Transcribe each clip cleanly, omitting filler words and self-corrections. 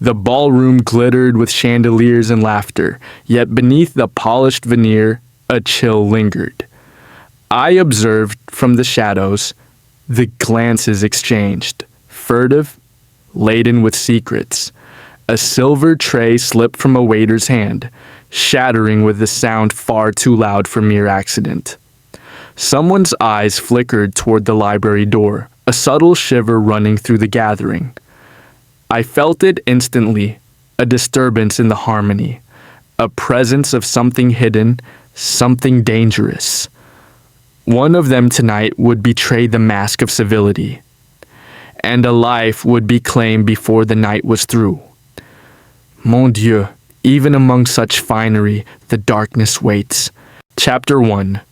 The ballroom glittered with chandeliers and laughter, yet beneath the polished veneer, a chill lingered. I observed from the shadows the glances exchanged, furtive, laden with secrets. A silver tray slipped from a waiter's hand, shattering with a sound far too loud for mere accident. Someone's eyes flickered toward the library door, a subtle shiver running through the gathering. I felt it instantly, a disturbance in the harmony, a presence of something hidden, something dangerous. One of them tonight would betray the mask of civility, and a life would be claimed before the night was through. Mon Dieu, even among such finery, the darkness waits. Chapter 1.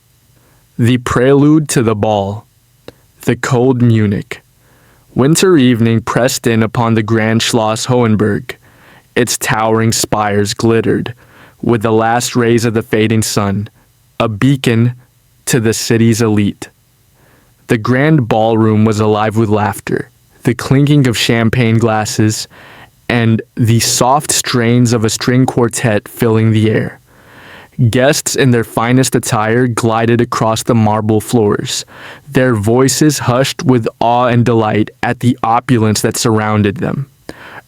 The Prelude to the Ball. The cold Munich. Winter evening pressed in upon the grand Schloss Hohenberg. Its towering spires glittered, with the last rays of the fading sun, a beacon to the city's elite. The grand ballroom was alive with laughter, the clinking of champagne glasses, and the soft strains of a string quartet filling the air. Guests in their finest attire glided across the marble floors, their voices hushed with awe and delight at the opulence that surrounded them.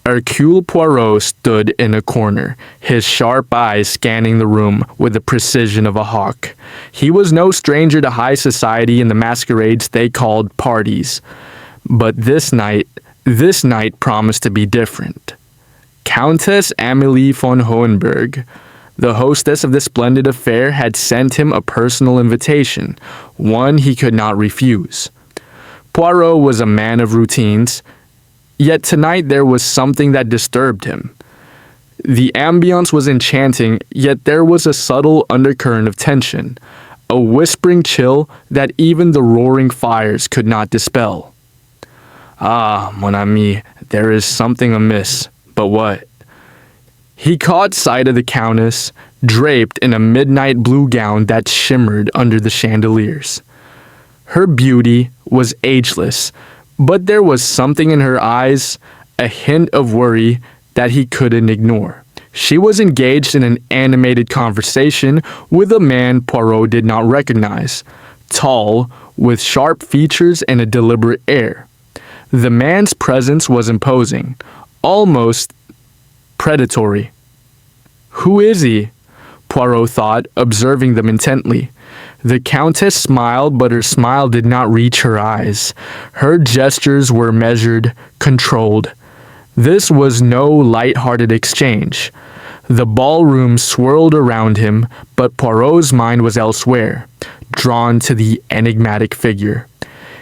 Hercule Poirot stood in a corner, his sharp eyes scanning the room with the precision of a hawk. He was no stranger to high society and the masquerades they called parties. But this night promised to be different. Countess Amélie von Hohenberg, the hostess of this splendid affair, had sent him a personal invitation, one he could not refuse. Poirot was a man of routines, yet tonight there was something that disturbed him. The ambience was enchanting, yet there was a subtle undercurrent of tension, a whispering chill that even the roaring fires could not dispel. Ah, mon ami, there is something amiss. But what? He caught sight of the Countess, draped in a midnight blue gown that shimmered under the chandeliers. Her beauty was ageless, but there was something in her eyes, a hint of worry that he couldn't ignore. She was engaged in an animated conversation with a man Poirot did not recognize, tall, with sharp features and a deliberate air. The man's presence was imposing, almost predatory. Who is he? Poirot thought, observing them intently. The Countess smiled, but her smile did not reach her eyes. Her gestures were measured, controlled. This was no light-hearted exchange. The ballroom swirled around him, but Poirot's mind was elsewhere, drawn to the enigmatic figure.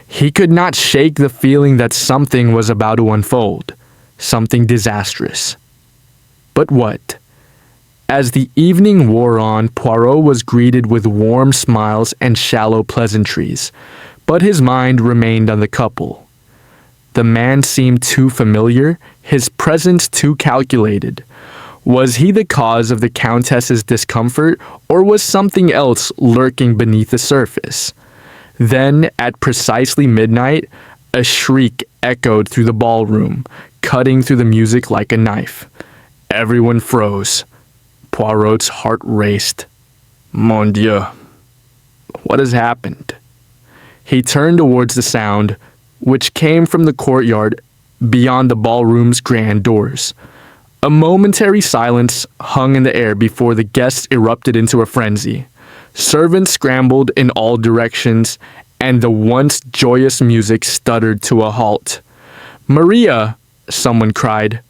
He could not shake the feeling that something was about to unfold, something disastrous. But what? As the evening wore on, Poirot was greeted with warm smiles and shallow pleasantries, but his mind remained on the couple. The man seemed too familiar, his presence too calculated. Was he the cause of the Countess's discomfort, or was something else lurking beneath the surface? Then, at precisely midnight, a shriek echoed through the ballroom, cutting through the music like a knife. Everyone froze. Poirot's heart raced. Mon Dieu, what has happened? He turned towards the sound, which came from the courtyard beyond the ballroom's grand doors. A momentary silence hung in the air before the guests erupted into a frenzy. Servants scrambled in all directions, and the once joyous music stuttered to a halt. Maria, someone cried.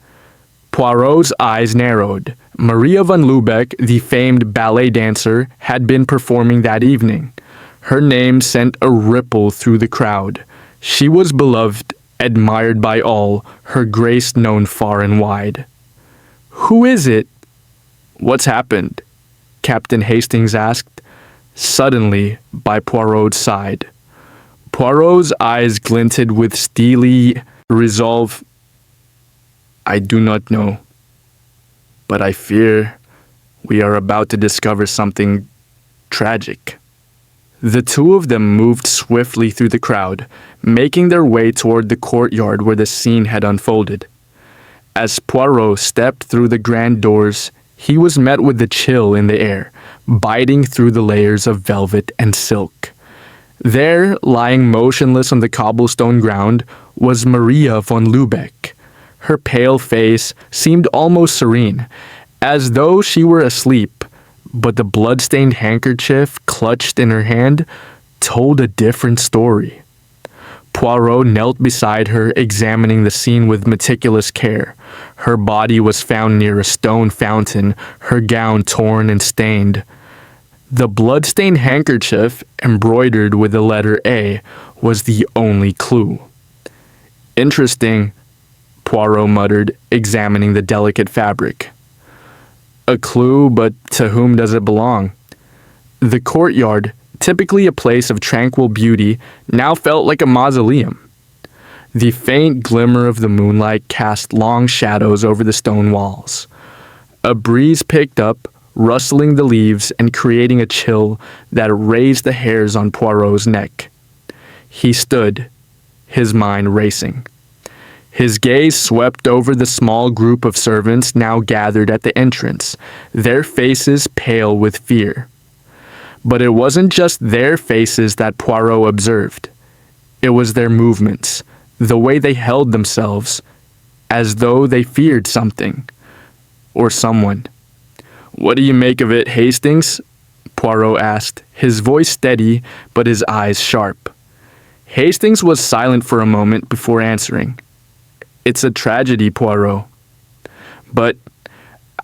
Poirot's eyes narrowed. Maria von Lübeck, the famed ballet dancer, had been performing that evening. Her name sent a ripple through the crowd. She was beloved, admired by all, her grace known far and wide. Who is it? What's happened? Captain Hastings asked, suddenly by Poirot's side. Poirot's eyes glinted with steely resolve. I do not know, but I fear we are about to discover something tragic. The two of them moved swiftly through the crowd, making their way toward the courtyard where the scene had unfolded. As Poirot stepped through the grand doors, he was met with the chill in the air, biting through the layers of velvet and silk. There, lying motionless on the cobblestone ground, was Maria von Lübeck. Her pale face seemed almost serene, as though she were asleep, but the blood-stained handkerchief clutched in her hand told a different story. Poirot knelt beside her, examining the scene with meticulous care. Her body was found near a stone fountain, her gown torn and stained. The blood-stained handkerchief, embroidered with the letter A, was the only clue. Interesting, Poirot muttered, examining the delicate fabric. A clue, but to whom does it belong? The courtyard, typically a place of tranquil beauty, now felt like a mausoleum. The faint glimmer of the moonlight cast long shadows over the stone walls. A breeze picked up, rustling the leaves and creating a chill that raised the hairs on Poirot's neck. He stood, his mind racing. His gaze swept over the small group of servants now gathered at the entrance, their faces pale with fear. But it wasn't just their faces that Poirot observed. It was their movements, the way they held themselves, as though they feared something, or someone. "What do you make of it, Hastings?" Poirot asked, his voice steady but his eyes sharp. Hastings was silent for a moment before answering. "It's a tragedy, Poirot. But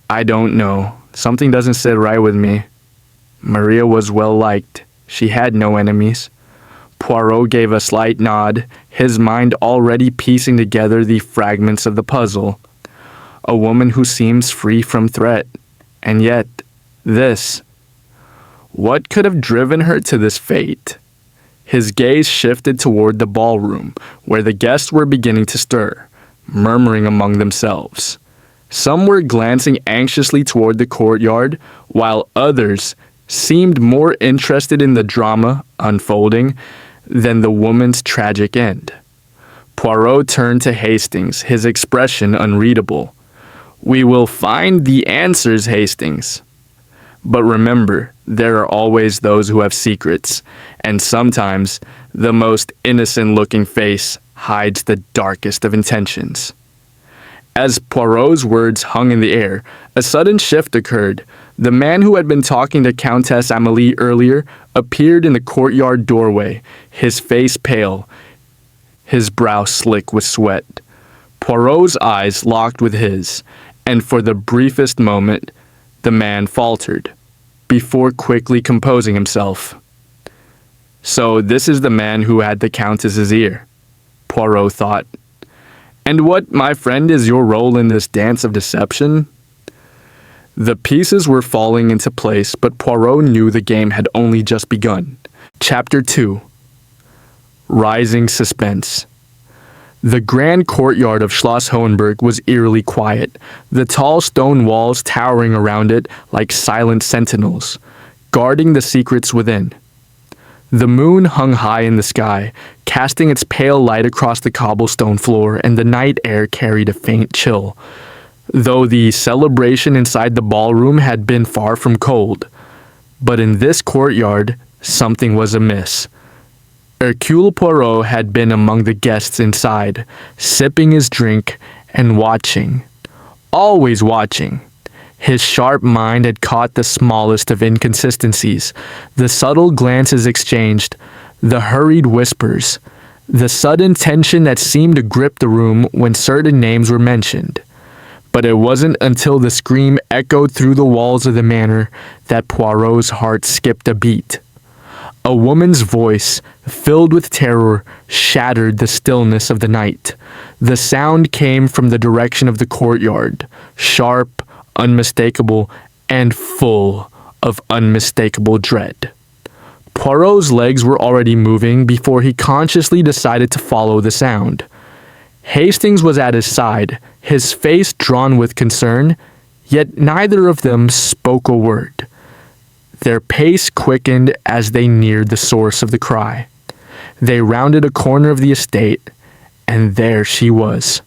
I don't know. Something doesn't sit right with me. Maria was well liked. She had no enemies." Poirot gave a slight nod, his mind already piecing together the fragments of the puzzle. A woman who seems free from threat. And yet, this. What could have driven her to this fate? His gaze shifted toward the ballroom, where the guests were beginning to stir, murmuring among themselves. Some were glancing anxiously toward the courtyard, while others seemed more interested in the drama unfolding than the woman's tragic end. Poirot turned to Hastings, his expression unreadable. "We will find the answers, Hastings. But remember, there are always those who have secrets, and sometimes the most innocent-looking face hides the darkest of intentions." As Poirot's words hung in the air, a sudden shift occurred. The man who had been talking to Countess Amélie earlier appeared in the courtyard doorway, his face pale, his brow slick with sweat. Poirot's eyes locked with his, and for the briefest moment, the man faltered, before quickly composing himself. "So this is the man who had the Countess's ear," Poirot thought. "And what, my friend, is your role in this dance of deception?" The pieces were falling into place, but Poirot knew the game had only just begun. Chapter 2. Rising Suspense. The grand courtyard of Schloss Hohenberg was eerily quiet, the tall stone walls towering around it like silent sentinels, guarding the secrets within. The moon hung high in the sky, casting its pale light across the cobblestone floor, and the night air carried a faint chill, though the celebration inside the ballroom had been far from cold. But in this courtyard, something was amiss. Hercule Poirot had been among the guests inside, sipping his drink and watching. Always watching. His sharp mind had caught the smallest of inconsistencies, the subtle glances exchanged, the hurried whispers, the sudden tension that seemed to grip the room when certain names were mentioned. But it wasn't until the scream echoed through the walls of the manor that Poirot's heart skipped a beat. A woman's voice, filled with terror, shattered the stillness of the night. The sound came from the direction of the courtyard, sharp, unmistakable, and full of unmistakable dread. Poirot's legs were already moving before he consciously decided to follow the sound. Hastings was at his side, his face drawn with concern, yet neither of them spoke a word. Their pace quickened as they neared the source of the cry. They rounded a corner of the estate, and there she was.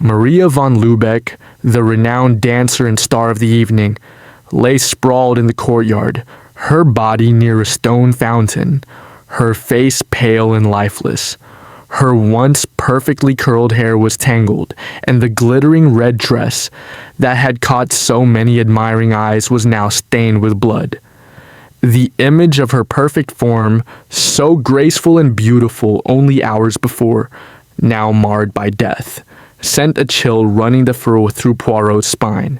Maria von Lübeck, the renowned dancer and star of the evening, lay sprawled in the courtyard, her body near a stone fountain, her face pale and lifeless. Her once perfectly curled hair was tangled, and the glittering red dress that had caught so many admiring eyes was now stained with blood. The image of her perfect form, so graceful and beautiful only hours before, now marred by death, sent a chill running the furrow through Poirot's spine.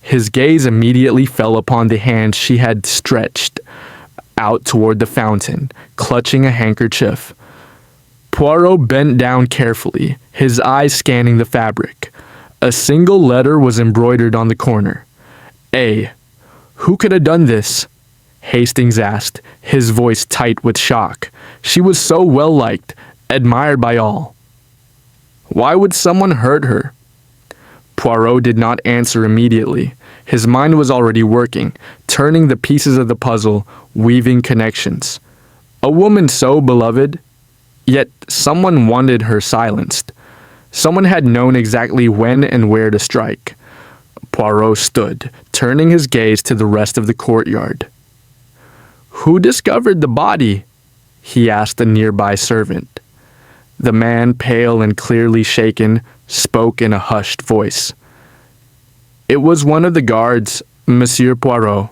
His gaze immediately fell upon the hand she had stretched out toward the fountain, clutching a handkerchief. Poirot bent down carefully, his eyes scanning the fabric. A single letter was embroidered on the corner. A. Who could have done this? Hastings asked, his voice tight with shock. She was so well liked, admired by all. Why would someone hurt her? Poirot did not answer immediately. His mind was already working, turning the pieces of the puzzle, weaving connections. A woman so beloved, yet someone wanted her silenced. Someone had known exactly when and where to strike. Poirot stood, turning his gaze to the rest of the courtyard. Who discovered the body? He asked a nearby servant. The man, pale and clearly shaken, spoke in a hushed voice. It was one of the guards, Monsieur Poirot.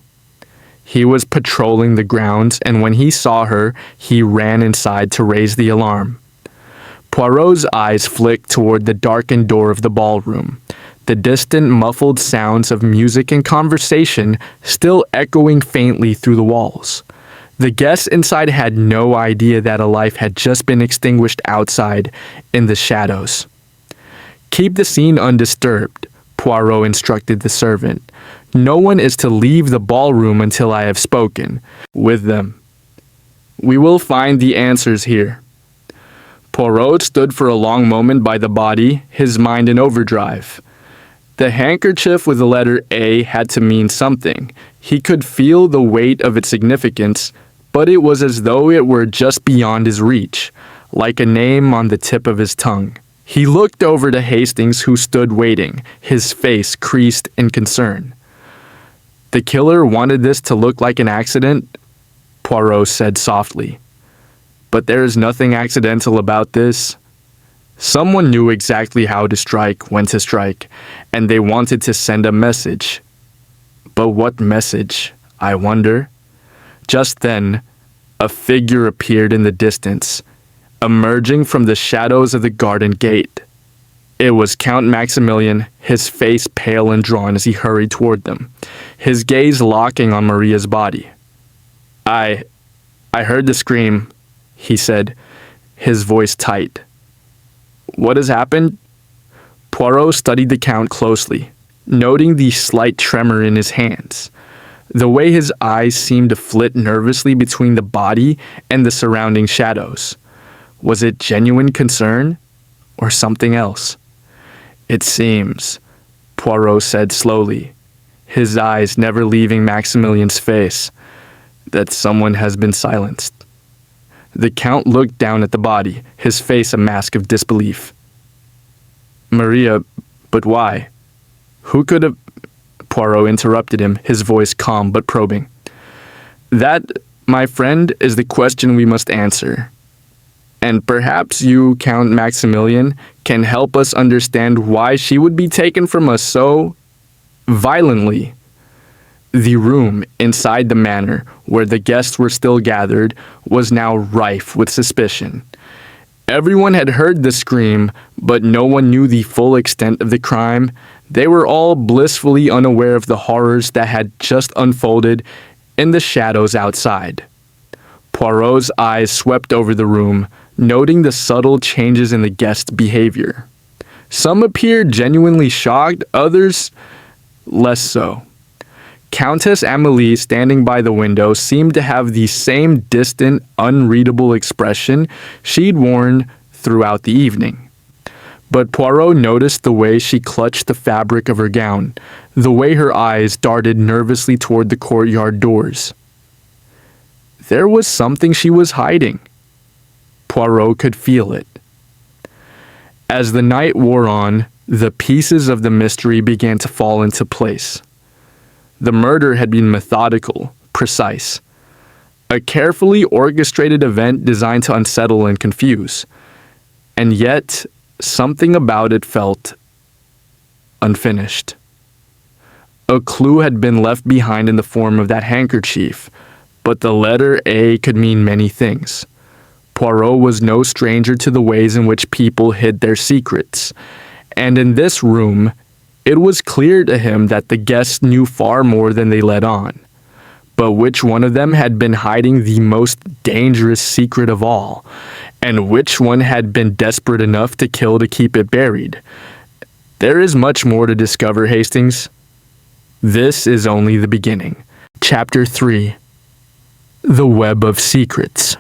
He was patrolling the grounds, and when he saw her, he ran inside to raise the alarm. Poirot's eyes flicked toward the darkened door of the ballroom, the distant muffled sounds of music and conversation still echoing faintly through the walls. The guests inside had no idea that a life had just been extinguished outside in the shadows. Keep the scene undisturbed, Poirot instructed the servant. No one is to leave the ballroom until I have spoken with them. We will find the answers here. Poirot stood for a long moment by the body, his mind in overdrive. The handkerchief with the letter A had to mean something. He could feel the weight of its significance, but it was as though it were just beyond his reach, like a name on the tip of his tongue. He looked over to Hastings, who stood waiting, his face creased in concern. The killer wanted this to look like an accident, Poirot said softly. But there is nothing accidental about this. Someone knew exactly how to strike, when to strike, and they wanted to send a message. But what message, I wonder? Just then, a figure appeared in the distance, emerging from the shadows of the garden gate. It was Count Maximilian, his face pale and drawn as he hurried toward them, his gaze locking on Maria's body. I heard the scream, he said, his voice tight. What has happened? Poirot studied the Count closely, noting the slight tremor in his hands. The way his eyes seemed to flit nervously between the body and the surrounding shadows. Was it genuine concern or something else? It seems, Poirot said slowly, his eyes never leaving Maximilian's face, that someone has been silenced. The Count looked down at the body, his face a mask of disbelief. Maria, but why? Who could have... Poirot interrupted him, his voice calm but probing. That, my friend, is the question we must answer. And perhaps you, Count Maximilian, can help us understand why she would be taken from us so violently. The room inside the manor, where the guests were still gathered, was now rife with suspicion. Everyone had heard the scream, but no one knew the full extent of the crime. They were all blissfully unaware of the horrors that had just unfolded in the shadows outside. Poirot's eyes swept over the room, noting the subtle changes in the guests' behavior. Some appeared genuinely shocked, others less so. Countess Amélie, standing by the window, seemed to have the same distant, unreadable expression she'd worn throughout the evening. But Poirot noticed the way she clutched the fabric of her gown, the way her eyes darted nervously toward the courtyard doors. There was something she was hiding. Poirot could feel it. As the night wore on, The pieces of the mystery began to fall into place. The murder had been methodical, precise. A carefully orchestrated event designed to unsettle and confuse. And yet, something about it felt unfinished. A clue had been left behind in the form of that handkerchief, but the letter A could mean many things. Poirot was no stranger to the ways in which people hid their secrets, and in this room, it was clear to him that the guests knew far more than they let on. But which one of them had been hiding the most dangerous secret of all, and which one had been desperate enough to kill to keep it buried? There is much more to discover, Hastings. This is only the beginning. Chapter 3. The Web of Secrets.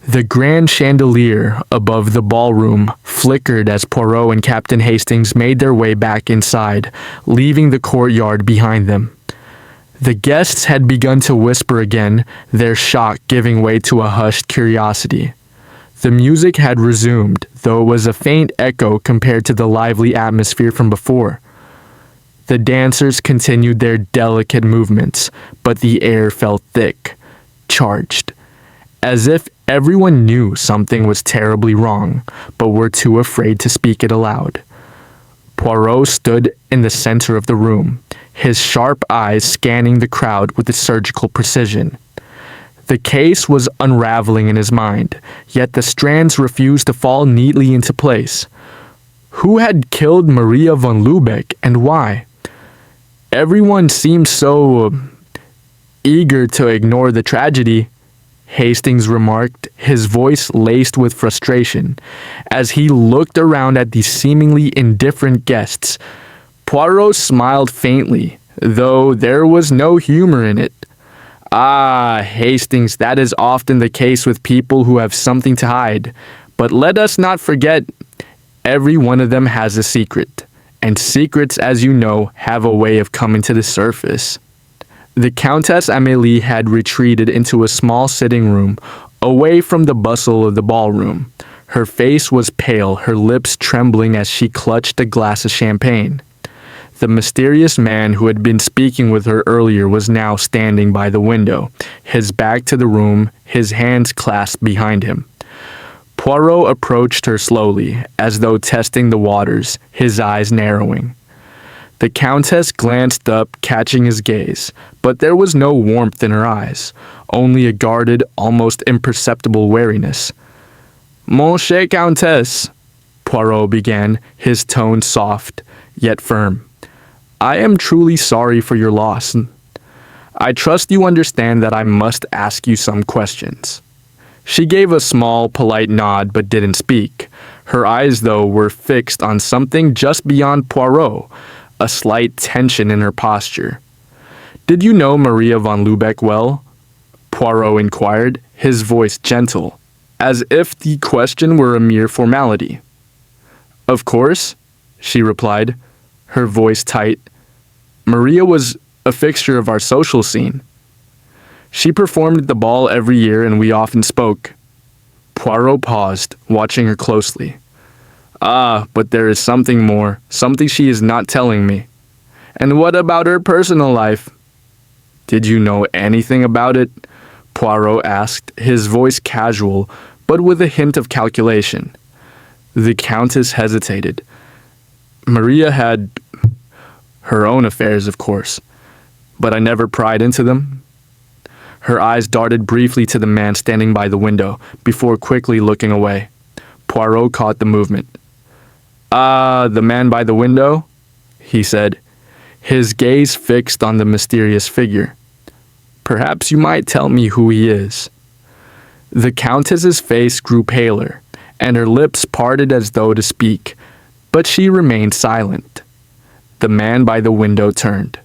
The grand chandelier above the ballroom flickered as Poirot and Captain Hastings made their way back inside, leaving the courtyard behind them. The guests had begun to whisper again, their shock giving way to a hushed curiosity. The music had resumed, though it was a faint echo compared to the lively atmosphere from before. The dancers continued their delicate movements, but the air felt thick, charged, as if everyone knew something was terribly wrong, but were too afraid to speak it aloud. Poirot stood in the center of the room, his sharp eyes scanning the crowd with a surgical precision. The case was unraveling in his mind, yet the strands refused to fall neatly into place. Who had killed Maria von Lübeck, and why? Everyone seemed so eager to ignore the tragedy, Hastings remarked, his voice laced with frustration, as he looked around at the seemingly indifferent guests. Poirot smiled faintly, though there was no humor in it. Ah, Hastings, that is often the case with people who have something to hide. But let us not forget, every one of them has a secret. And secrets, as you know, have a way of coming to the surface. The Countess Amélie had retreated into a small sitting room, away from the bustle of the ballroom. Her face was pale, her lips trembling as she clutched a glass of champagne. The mysterious man who had been speaking with her earlier was now standing by the window, his back to the room, his hands clasped behind him. Poirot approached her slowly, as though testing the waters, his eyes narrowing. The Countess glanced up, catching his gaze, but there was no warmth in her eyes, only a guarded, almost imperceptible wariness. "Mon cher Countess," Poirot began, his tone soft, yet firm. "I am truly sorry for your loss. I trust you understand that I must ask you some questions." She gave a small, polite nod but didn't speak. Her eyes, though, were fixed on something just beyond Poirot, a slight tension in her posture. "Did you know Maria von Lübeck well?" Poirot inquired, his voice gentle, as if the question were a mere formality. "Of course," she replied, her voice tight. "Maria was a fixture of our social scene. She performed at the ball every year and we often spoke." Poirot paused, watching her closely. "Ah, but there is something more, something she is not telling me." "And what about her personal life?" "Did you know anything about it?" Poirot asked, his voice casual, but with a hint of calculation. The Countess hesitated. "Maria had her own affairs, of course, but I never pried into them." Her eyes darted briefly to the man standing by the window, before quickly looking away. Poirot caught the movement. "Ah, the man by the window?" he said, his gaze fixed on the mysterious figure. "Perhaps you might tell me who he is." The Countess's face grew paler, and her lips parted as though to speak, but she remained silent. The man by the window turned.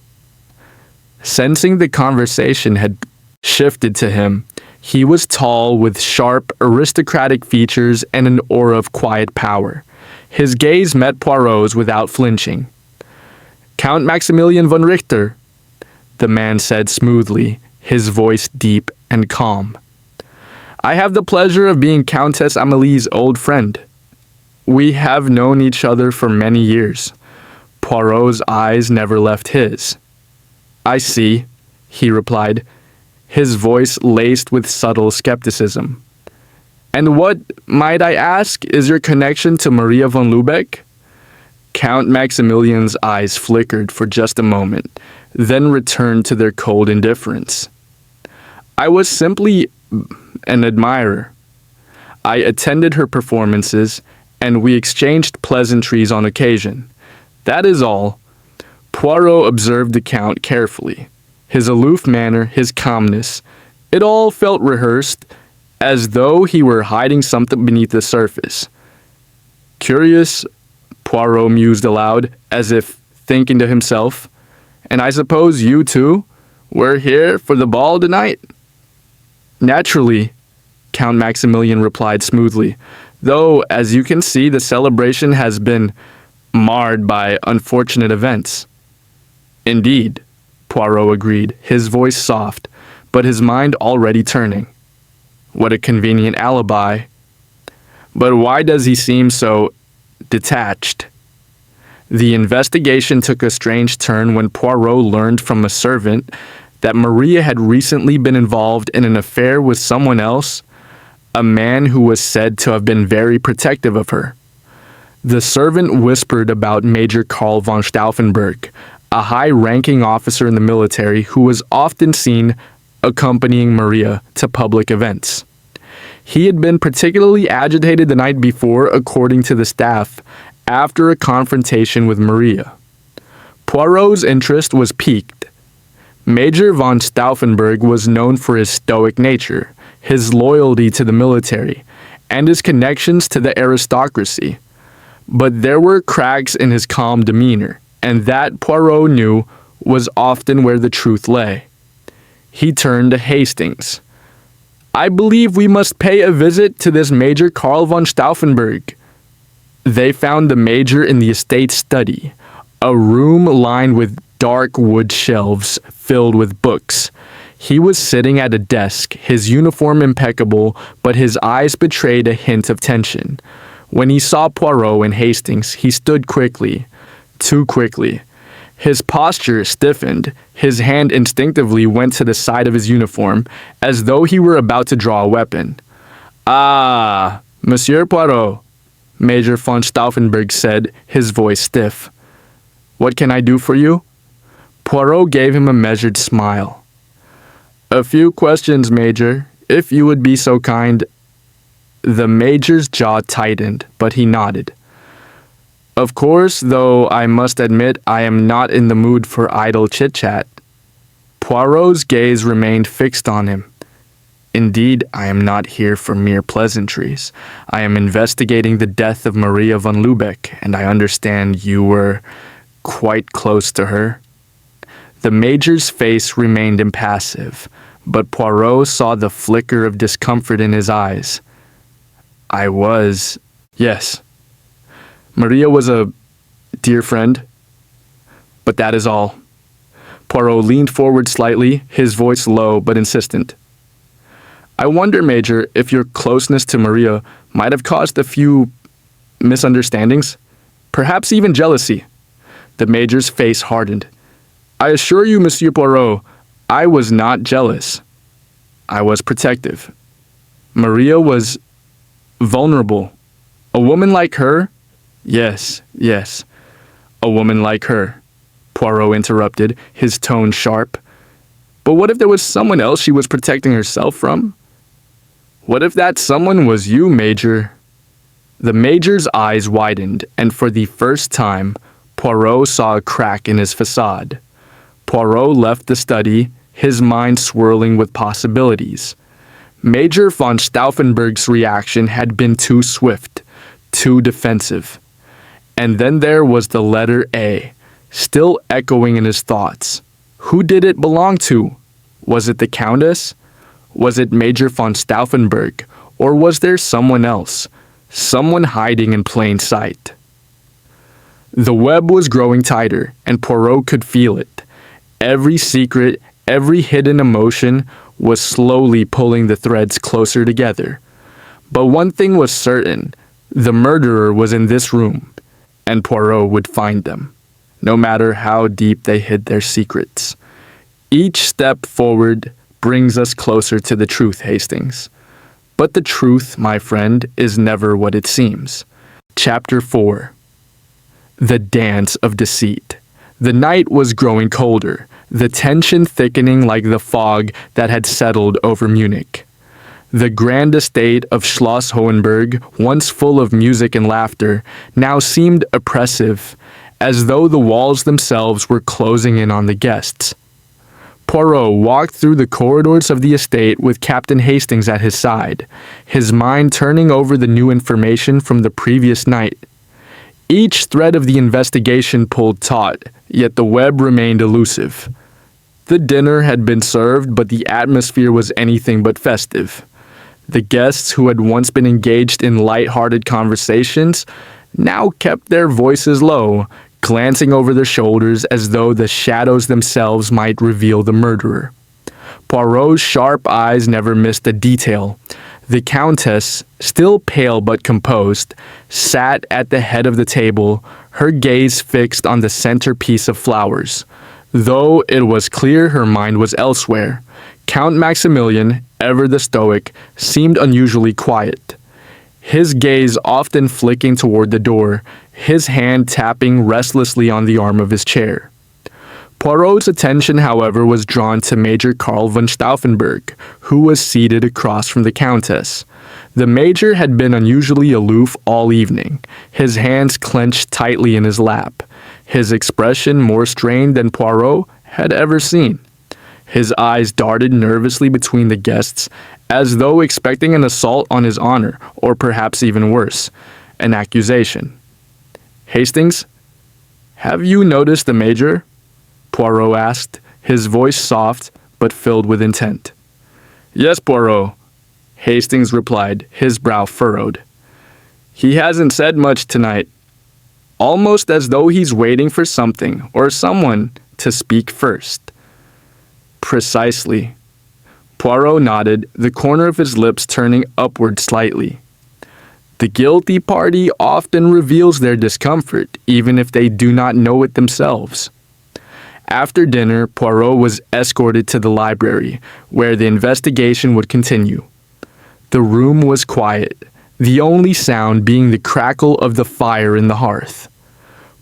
Sensing the conversation had shifted to him, he was tall with sharp, aristocratic features and an aura of quiet power. His gaze met Poirot's without flinching. "Count Maximilian von Richter," the man said smoothly, his voice deep and calm. "I have the pleasure of being Countess Amélie's old friend." We have known each other for many years. Poirot's eyes never left his. I see, he replied, his voice laced with subtle skepticism. And what, might I ask, is your connection to Maria von Lübeck? Count Maximilian's eyes flickered for just a moment, then returned to their cold indifference. I was simply an admirer. I attended her performances, and we exchanged pleasantries on occasion. That is all. Poirot observed the Count carefully. His aloof manner, his calmness, it all felt rehearsed, as though he were hiding something beneath the surface. Curious, Poirot mused aloud, as if thinking to himself, and I suppose you too were here for the ball tonight? Naturally, Count Maximilian replied smoothly, though, as you can see, the celebration has been marred by unfortunate events. Indeed, Poirot agreed, his voice soft, but his mind already turning. What a convenient alibi. But why does he seem so detached? The investigation took a strange turn when Poirot learned from a servant that Maria had recently been involved in an affair with someone else, a man who was said to have been very protective of her. The servant whispered about Major Karl von Stauffenberg, a high-ranking officer in the military who was often seen accompanying Maria to public events. He had been particularly agitated the night before, according to the staff, after a confrontation with Maria. Poirot's interest was piqued. Major von Stauffenberg was known for his stoic nature, his loyalty to the military, and his connections to the aristocracy. But there were cracks in his calm demeanor, and that Poirot knew was often where the truth lay. He turned to Hastings. I believe we must pay a visit to this Major Karl von Stauffenberg. They found the Major in the estate study, a room lined with dark wood shelves filled with books. He was sitting at a desk, his uniform impeccable, but his eyes betrayed a hint of tension. When he saw Poirot and Hastings, he stood quickly, too quickly. His posture stiffened, his hand instinctively went to the side of his uniform, as though he were about to draw a weapon. Ah, Monsieur Poirot, Major von Stauffenberg said, his voice stiff. What can I do for you? Poirot gave him a measured smile. A few questions, Major, if you would be so kind. The Major's jaw tightened, but he nodded. Of course, though I must admit I am not in the mood for idle chit-chat. Poirot's gaze remained fixed on him. Indeed, I am not here for mere pleasantries. I am investigating the death of Maria von Lübeck, and I understand you were quite close to her. The Major's face remained impassive, but Poirot saw the flicker of discomfort in his eyes. I was, yes. Maria was a dear friend, but that is all. Poirot leaned forward slightly, his voice low but insistent. I wonder, Major, if your closeness to Maria might have caused a few misunderstandings, perhaps even jealousy. The Major's face hardened. I assure you, Monsieur Poirot, I was not jealous. I was protective. Maria was vulnerable. A woman like her? Yes. A woman like her, Poirot interrupted, his tone sharp. But what if there was someone else she was protecting herself from? What if that someone was you, Major? The Major's eyes widened, and for the first time, Poirot saw a crack in his facade. Poirot left the study, his mind swirling with possibilities. Major von Stauffenberg's reaction had been too swift, too defensive. And then there was the letter A, still echoing in his thoughts. Who did it belong to? Was it the Countess? Was it Major von Stauffenberg? Or was there someone else? Someone hiding in plain sight? The web was growing tighter, and Poirot could feel it. Every secret, every hidden emotion was slowly pulling the threads closer together. But one thing was certain. The murderer was in this room, and Poirot would find them, no matter how deep they hid their secrets. Each step forward brings us closer to the truth, Hastings. But the truth, my friend, is never what it seems. Chapter 4. The Dance of Deceit. The night was growing colder, the tension thickening like the fog that had settled over Munich. The grand estate of Schloss Hohenberg, once full of music and laughter, now seemed oppressive, as though the walls themselves were closing in on the guests. Poirot walked through the corridors of the estate with Captain Hastings at his side, his mind turning over the new information from the previous night. Each thread of the investigation pulled taut, yet the web remained elusive. The dinner had been served, but the atmosphere was anything but festive. The guests who had once been engaged in light-hearted conversations now kept their voices low, glancing over their shoulders as though the shadows themselves might reveal the murderer. Poirot's sharp eyes never missed a detail. The Countess, still pale but composed, sat at the head of the table, her gaze fixed on the centerpiece of flowers. Though it was clear her mind was elsewhere, Count Maximilian, ever the stoic, seemed unusually quiet. His gaze often flicking toward the door, his hand tapping restlessly on the arm of his chair. Poirot's attention, however, was drawn to Major Karl von Stauffenberg, who was seated across from the Countess. The Major had been unusually aloof all evening, his hands clenched tightly in his lap, his expression more strained than Poirot had ever seen. His eyes darted nervously between the guests, as though expecting an assault on his honor, or perhaps even worse, an accusation. "Hastings, have you noticed the Major?" Poirot asked, his voice soft but filled with intent. "Yes, Poirot," Hastings replied, his brow furrowed. "He hasn't said much tonight, almost as though he's waiting for something or someone to speak first." "Precisely." Poirot nodded, the corner of his lips turning upward slightly. "The guilty party often reveals their discomfort, even if they do not know it themselves." After dinner, Poirot was escorted to the library, where the investigation would continue. The room was quiet, the only sound being the crackle of the fire in the hearth.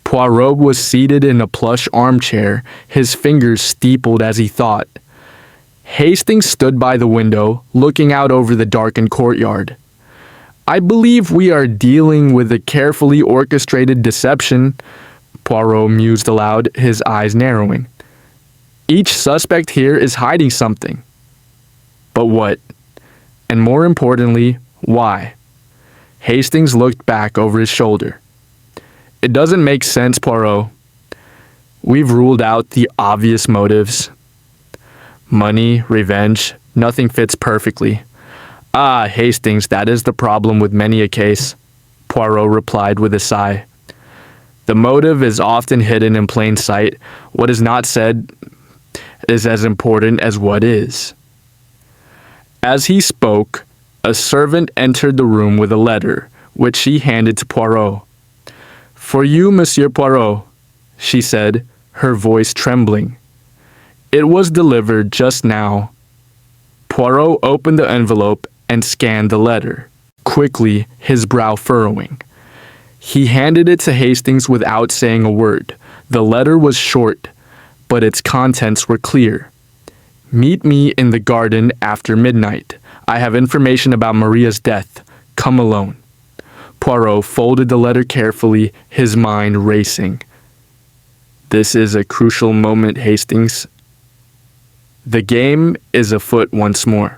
Poirot was seated in a plush armchair, his fingers steepled as he thought. Hastings stood by the window, looking out over the darkened courtyard. "I believe we are dealing with a carefully orchestrated deception," Poirot mused aloud, his eyes narrowing. "Each suspect here is hiding something. But what? And more importantly, why?" Hastings looked back over his shoulder. "It doesn't make sense, Poirot. We've ruled out the obvious motives. Money, revenge, nothing fits perfectly." "Ah, Hastings, that is the problem with many a case," Poirot replied with a sigh. "The motive is often hidden in plain sight. What is not said is as important as what is." As he spoke, a servant entered the room with a letter, which she handed to Poirot. "For you, Monsieur Poirot," she said, her voice trembling. "It was delivered just now." Poirot opened the envelope and scanned the letter, quickly, his brow furrowing. He handed it to Hastings without saying a word. The letter was short, but its contents were clear. "Meet me in the garden after midnight. I have information about Maria's death. Come alone." Poirot folded the letter carefully, his mind racing. "This is a crucial moment, Hastings. The game is afoot once more."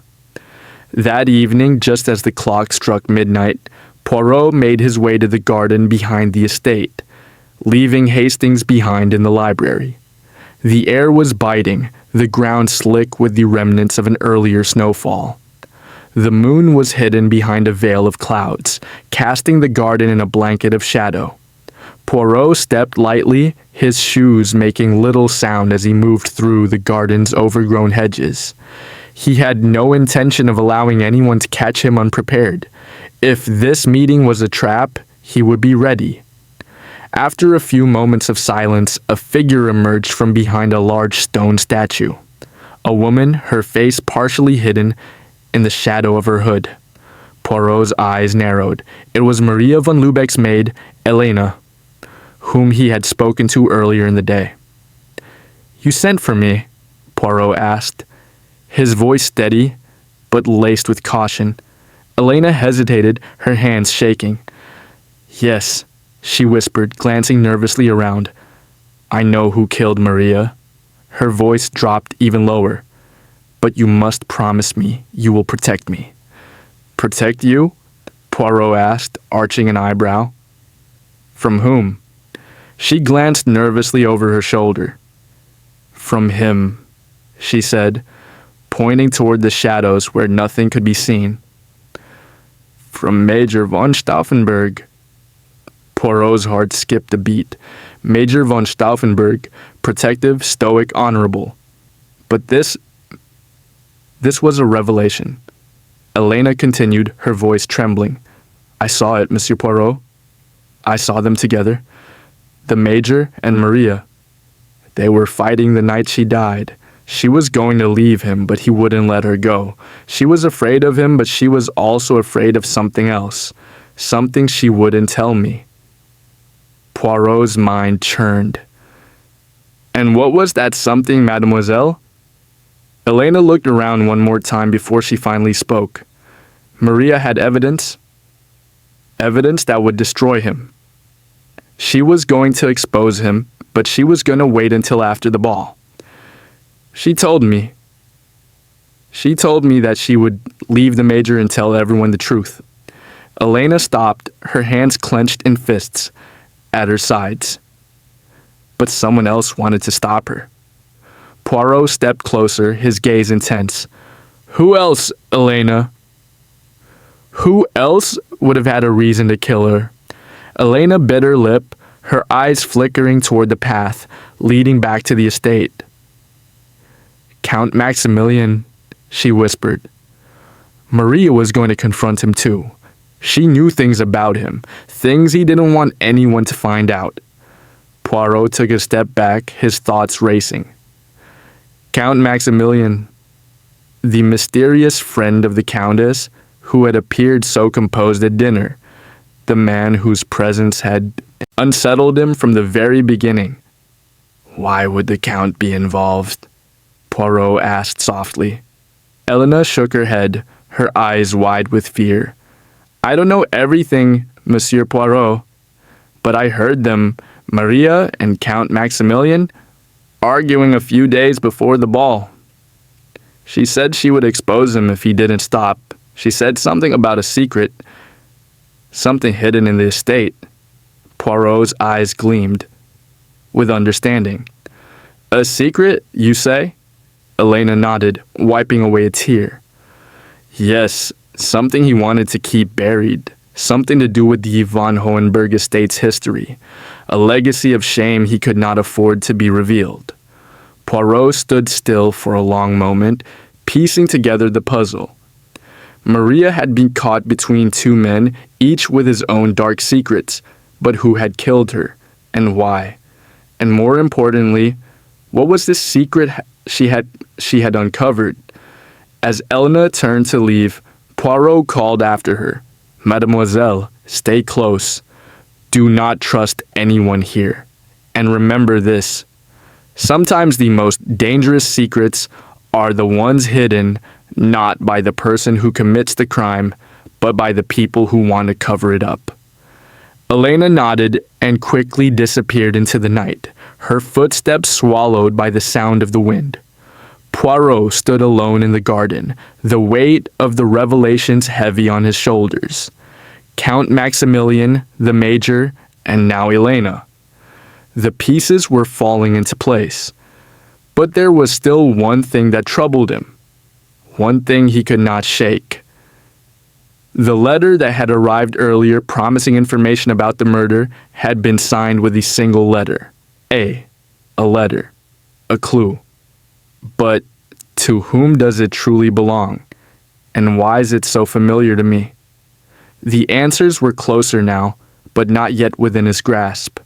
That evening, just as the clock struck midnight, Poirot made his way to the garden behind the estate, leaving Hastings behind in the library. The air was biting, the ground slick with the remnants of an earlier snowfall. The moon was hidden behind a veil of clouds, casting the garden in a blanket of shadow. Poirot stepped lightly, his shoes making little sound as he moved through the garden's overgrown hedges. He had no intention of allowing anyone to catch him unprepared. If this meeting was a trap, he would be ready. After a few moments of silence, a figure emerged from behind a large stone statue. A woman, her face partially hidden in the shadow of her hood. Poirot's eyes narrowed. It was Maria von Lübeck's maid, Elena, whom he had spoken to earlier in the day. "You sent for me?" Poirot asked, his voice steady but laced with caution. Elena hesitated, her hands shaking. "Yes," she whispered, glancing nervously around. "I know who killed Maria." Her voice dropped even lower. "But you must promise me you will protect me." "Protect you?" Poirot asked, arching an eyebrow. "From whom?" She glanced nervously over her shoulder. "From him," she said, pointing toward the shadows where nothing could be seen. "From Major von Stauffenberg." Poirot's heart skipped a beat. Major von Stauffenberg, protective, stoic, honorable. But this was a revelation. Elena continued, her voice trembling. "I saw it, Monsieur Poirot. I saw them together. The Major and Maria. They were fighting the night she died. She was going to leave him, but he wouldn't let her go. She was afraid of him, but she was also afraid of something else. Something she wouldn't tell me." Poirot's mind churned. "And what was that something, mademoiselle?" Elena looked around one more time before she finally spoke. Maria had evidence. Evidence that would destroy him. She was going to expose him, but she was going to wait until after the ball. She told me that she would leave the Major and tell everyone the truth. Elena stopped, her hands clenched in fists at her sides. But someone else wanted to stop her. Poirot stepped closer, his gaze intense. "Who else, Elena?" Who else would have had a reason to kill her? Elena bit her lip, her eyes flickering toward the path leading back to the estate. "Count Maximilian," she whispered. Maria was going to confront him too. She knew things about him, things he didn't want anyone to find out. Poirot took a step back, his thoughts racing. Count Maximilian, the mysterious friend of the Countess, who had appeared so composed at dinner, the man whose presence had unsettled him from the very beginning. "Why would the Count be involved?" Poirot asked softly. Elena shook her head, her eyes wide with fear. "I don't know everything, Monsieur Poirot, but I heard them, Maria and Count Maximilian, arguing a few days before the ball. She said she would expose him if he didn't stop. She said something about a secret, something hidden in the estate." Poirot's eyes gleamed with understanding. "A secret, you say?" Elena nodded, wiping away a tear. "Yes, something he wanted to keep buried, something to do with the von Hohenberg estate's history, a legacy of shame he could not afford to be revealed." Poirot stood still for a long moment, piecing together the puzzle. Maria had been caught between two men, each with his own dark secrets, but who had killed her, and why? And more importantly, what was this secret she had uncovered? As Elena turned to leave, Poirot called after her, "Mademoiselle, stay close. Do not trust anyone here. And remember this, sometimes the most dangerous secrets are the ones hidden not by the person who commits the crime, but by the people who want to cover it up." Elena nodded and quickly disappeared into the night, her footsteps swallowed by the sound of the wind. Poirot stood alone in the garden, the weight of the revelations heavy on his shoulders. Count Maximilian, the Major, and now Elena. The pieces were falling into place. But there was still one thing that troubled him. One thing he could not shake. The letter that had arrived earlier promising information about the murder had been signed with a single letter. A letter. A clue. But to whom does it truly belong? And why is it so familiar to me? The answers were closer now, but not yet within his grasp.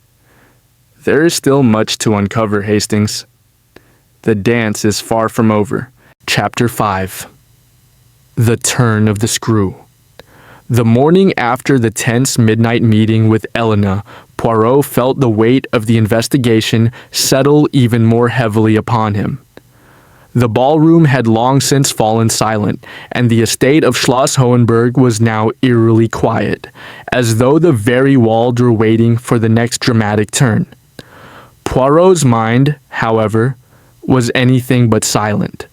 There is still much to uncover, Hastings. The dance is far from over. Chapter 5. The Turn of the Screw. The morning after the tense midnight meeting with Elena, Poirot felt the weight of the investigation settle even more heavily upon him. The ballroom had long since fallen silent, and the estate of Schloss Hohenberg was now eerily quiet, as though the very walls were waiting for the next dramatic turn. Poirot's mind, however, was anything but silent.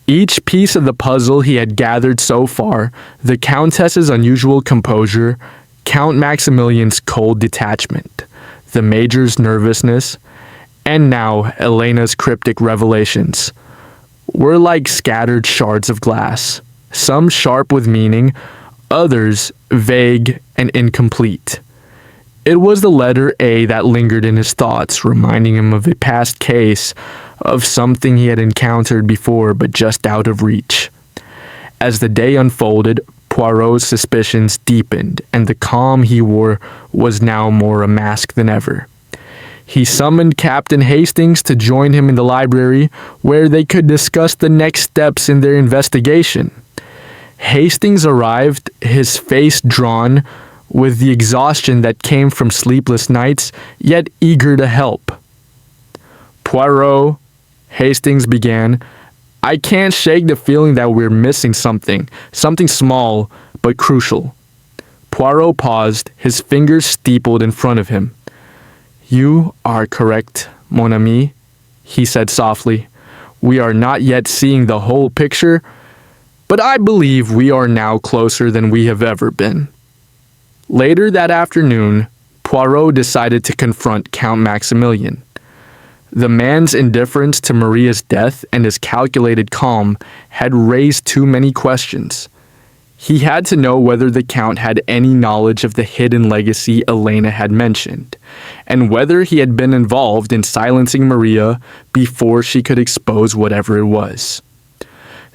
Each piece of the puzzle he had gathered so far, the Countess's unusual composure, Count Maximilian's cold detachment, the Major's nervousness, and now Elena's cryptic revelations, were like scattered shards of glass, some sharp with meaning, others vague and incomplete. It was the letter A that lingered in his thoughts, reminding him of a past case, of something he had encountered before but just out of reach. As the day unfolded, Poirot's suspicions deepened, and the calm he wore was now more a mask than ever. He summoned Captain Hastings to join him in the library, where they could discuss the next steps in their investigation. Hastings arrived, his face drawn, with the exhaustion that came from sleepless nights, yet eager to help. Poirot, Hastings began, I can't shake the feeling that we're missing something small but crucial. Poirot paused, his fingers steepled in front of him. You are correct, mon ami, he said softly. We are not yet seeing the whole picture, but I believe we are now closer than we have ever been. Later that afternoon, Poirot decided to confront Count Maximilian. The man's indifference to Maria's death and his calculated calm had raised too many questions. He had to know whether the Count had any knowledge of the hidden legacy Elena had mentioned, and whether he had been involved in silencing Maria before she could expose whatever it was.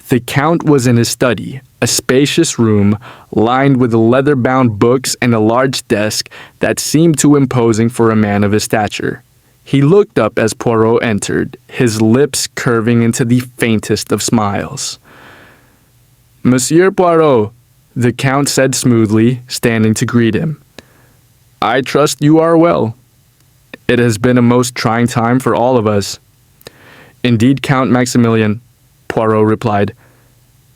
The Count was in his study, a spacious room lined with leather-bound books and a large desk that seemed too imposing for a man of his stature. He looked up as Poirot entered, his lips curving into the faintest of smiles. Monsieur Poirot, the Count said smoothly, standing to greet him. I trust you are well. It has been a most trying time for all of us. Indeed, Count Maximilian, Poirot replied,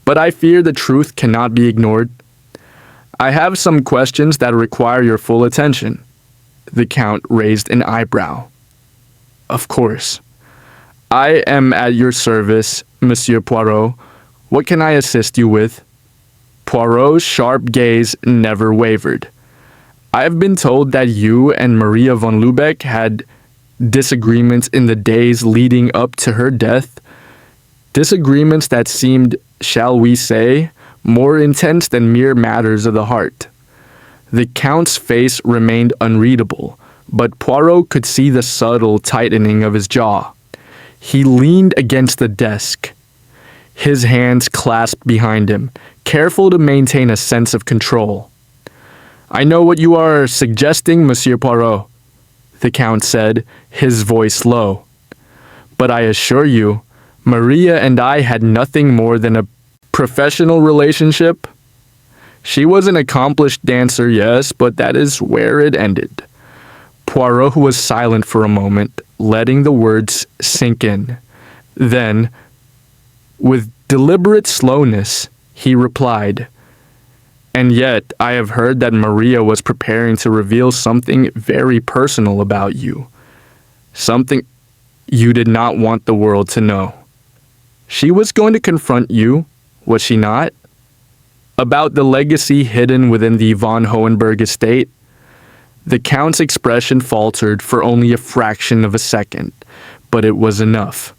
but I fear the truth cannot be ignored. I have some questions that require your full attention. The Count raised an eyebrow. Of course. I am at your service, Monsieur Poirot. What can I assist you with? Poirot's sharp gaze never wavered. I have been told that you and Maria von Lübeck had disagreements in the days leading up to her death. Disagreements that seemed, shall we say, more intense than mere matters of the heart. The Count's face remained unreadable, but Poirot could see the subtle tightening of his jaw. He leaned against the desk, his hands clasped behind him, careful to maintain a sense of control. I know what you are suggesting, Monsieur Poirot, the Count said, his voice low. But I assure you, Maria and I had nothing more than a professional relationship. She was an accomplished dancer, yes, but that is where it ended. Poirot was silent for a moment, letting the words sink in. Then, with deliberate slowness, he replied, And yet, I have heard that Maria was preparing to reveal something very personal about you. Something you did not want the world to know. She was going to confront you, was she not? About the legacy hidden within the von Hohenberg estate? The Count's expression faltered for only a fraction of a second, but it was enough.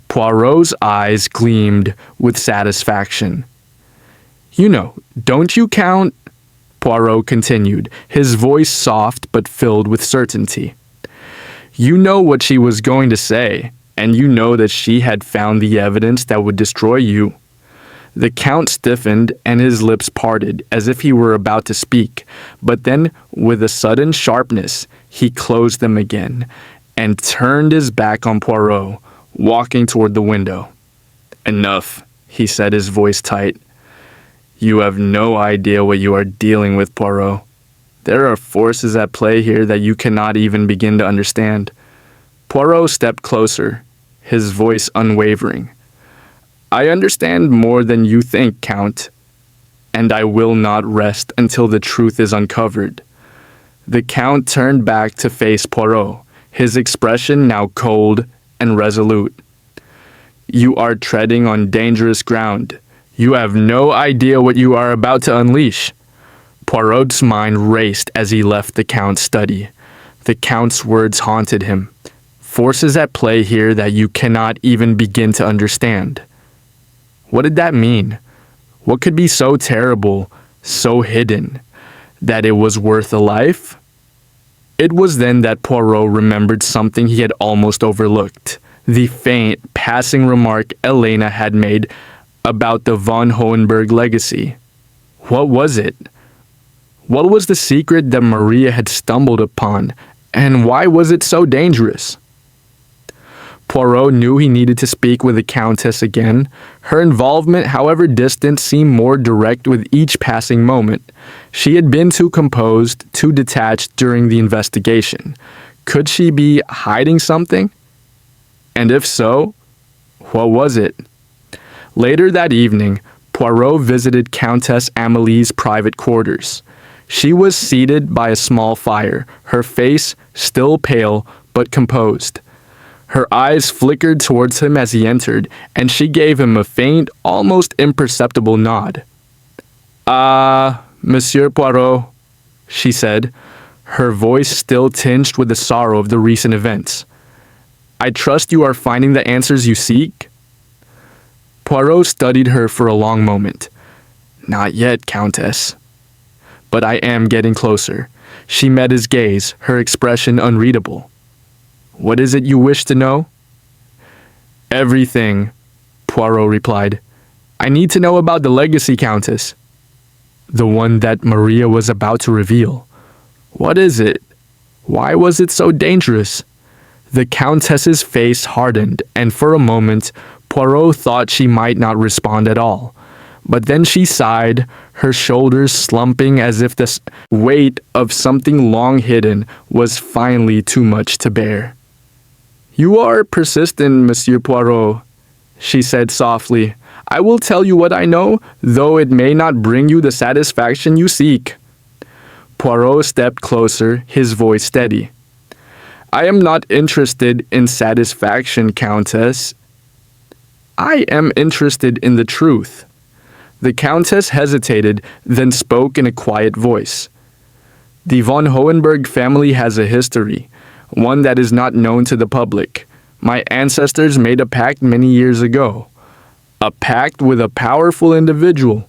Poirot's eyes gleamed with satisfaction. You know, don't you, Count? Poirot continued, his voice soft but filled with certainty. You know what she was going to say, and you know that she had found the evidence that would destroy you. The Count stiffened and his lips parted as if he were about to speak, but then, with a sudden sharpness, he closed them again and turned his back on Poirot, walking toward the window. "Enough," he said, his voice tight. "You have no idea what you are dealing with, Poirot. There are forces at play here that you cannot even begin to understand." Poirot stepped closer, his voice unwavering. "I understand more than you think, Count, and I will not rest until the truth is uncovered." The Count turned back to face Poirot, his expression now cold and resolute. "You are treading on dangerous ground. You have no idea what you are about to unleash." Poirot's mind raced as he left the Count's study. The Count's words haunted him. Forces at play here that you cannot even begin to understand. What did that mean? What could be so terrible, so hidden, that it was worth a life? It was then that Poirot remembered something he had almost overlooked. The faint, passing remark Elena had made about the von Hohenberg legacy. What was it? What was the secret that Maria had stumbled upon, and why was it so dangerous? Poirot knew he needed to speak with the Countess again. Her involvement, however distant, seemed more direct with each passing moment. She had been too composed, too detached during the investigation. Could she be hiding something? And if so, what was it? Later that evening, Poirot visited Countess Améline's private quarters. She was seated by a small fire, her face still pale but composed. Her eyes flickered towards him as he entered, and she gave him a faint, almost imperceptible nod. "Ah, Monsieur Poirot," she said, her voice still tinged with the sorrow of the recent events. "I trust you are finding the answers you seek?" Poirot studied her for a long moment. "Not yet, Countess. But I am getting closer." She met his gaze, her expression unreadable. "What is it you wish to know?" "Everything," Poirot replied. "I need to know about the legacy, Countess." "The one that Maria was about to reveal. What is it? Why was it so dangerous?" The Countess's face hardened, and for a moment, Poirot thought she might not respond at all. But then she sighed, her shoulders slumping as if the weight of something long hidden was finally too much to bear. "You are persistent, Monsieur Poirot," she said softly. "I will tell you what I know, though it may not bring you the satisfaction you seek." Poirot stepped closer, his voice steady. "I am not interested in satisfaction, Countess. I am interested in the truth." The Countess hesitated, then spoke in a quiet voice. "The von Hohenberg family has a history, one that is not known to the public. My ancestors made a pact many years ago. A pact with a powerful individual.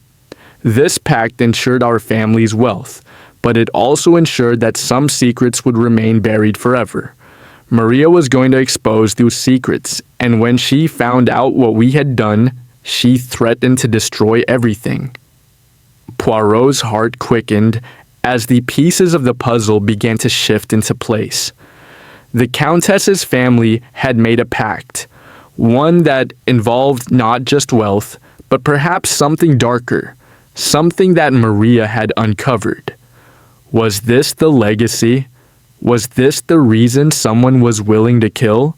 This pact ensured our family's wealth, but it also ensured that some secrets would remain buried forever. Maria was going to expose those secrets, and when she found out what we had done, she threatened to destroy everything." Poirot's heart quickened as the pieces of the puzzle began to shift into place. The Countess's family had made a pact, one that involved not just wealth, but perhaps something darker, something that Maria had uncovered. Was this the legacy? Was this the reason someone was willing to kill?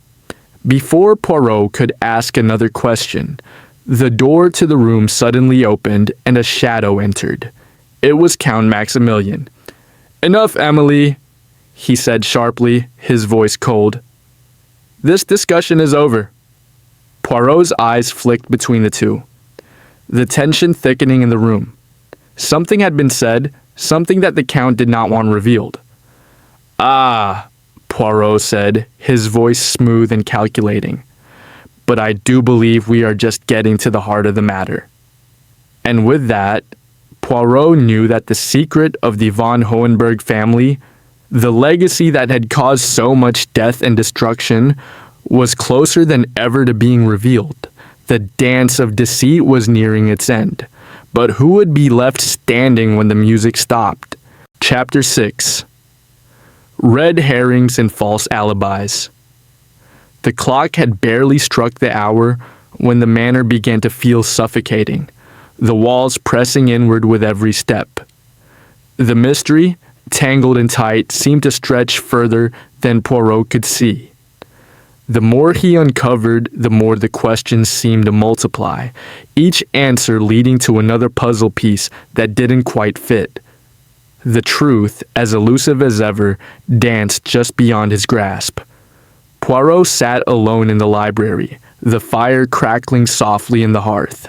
Before Poirot could ask another question, the door to the room suddenly opened and a shadow entered. It was Count Maximilian. "Enough, Amélie," he said sharply, his voice cold. "This discussion is over." Poirot's eyes flicked between the two, the tension thickening in the room. Something had been said, something that the Count did not want revealed. "Ah," Poirot said, his voice smooth and calculating. "But I do believe we are just getting to the heart of the matter." And with that, Poirot knew that the secret of the von Hohenberg family, the legacy that had caused so much death and destruction, was closer than ever to being revealed. The dance of deceit was nearing its end. But who would be left standing when the music stopped? Chapter 6. Red herrings and false alibis. The clock had barely struck the hour when the manor began to feel suffocating, the walls pressing inward with every step. The mystery, tangled and tight, seemed to stretch further than Poirot could see. The more he uncovered, the more the questions seemed to multiply, each answer leading to another puzzle piece that didn't quite fit. The truth, as elusive as ever, danced just beyond his grasp. Poirot sat alone in the library, the fire crackling softly in the hearth.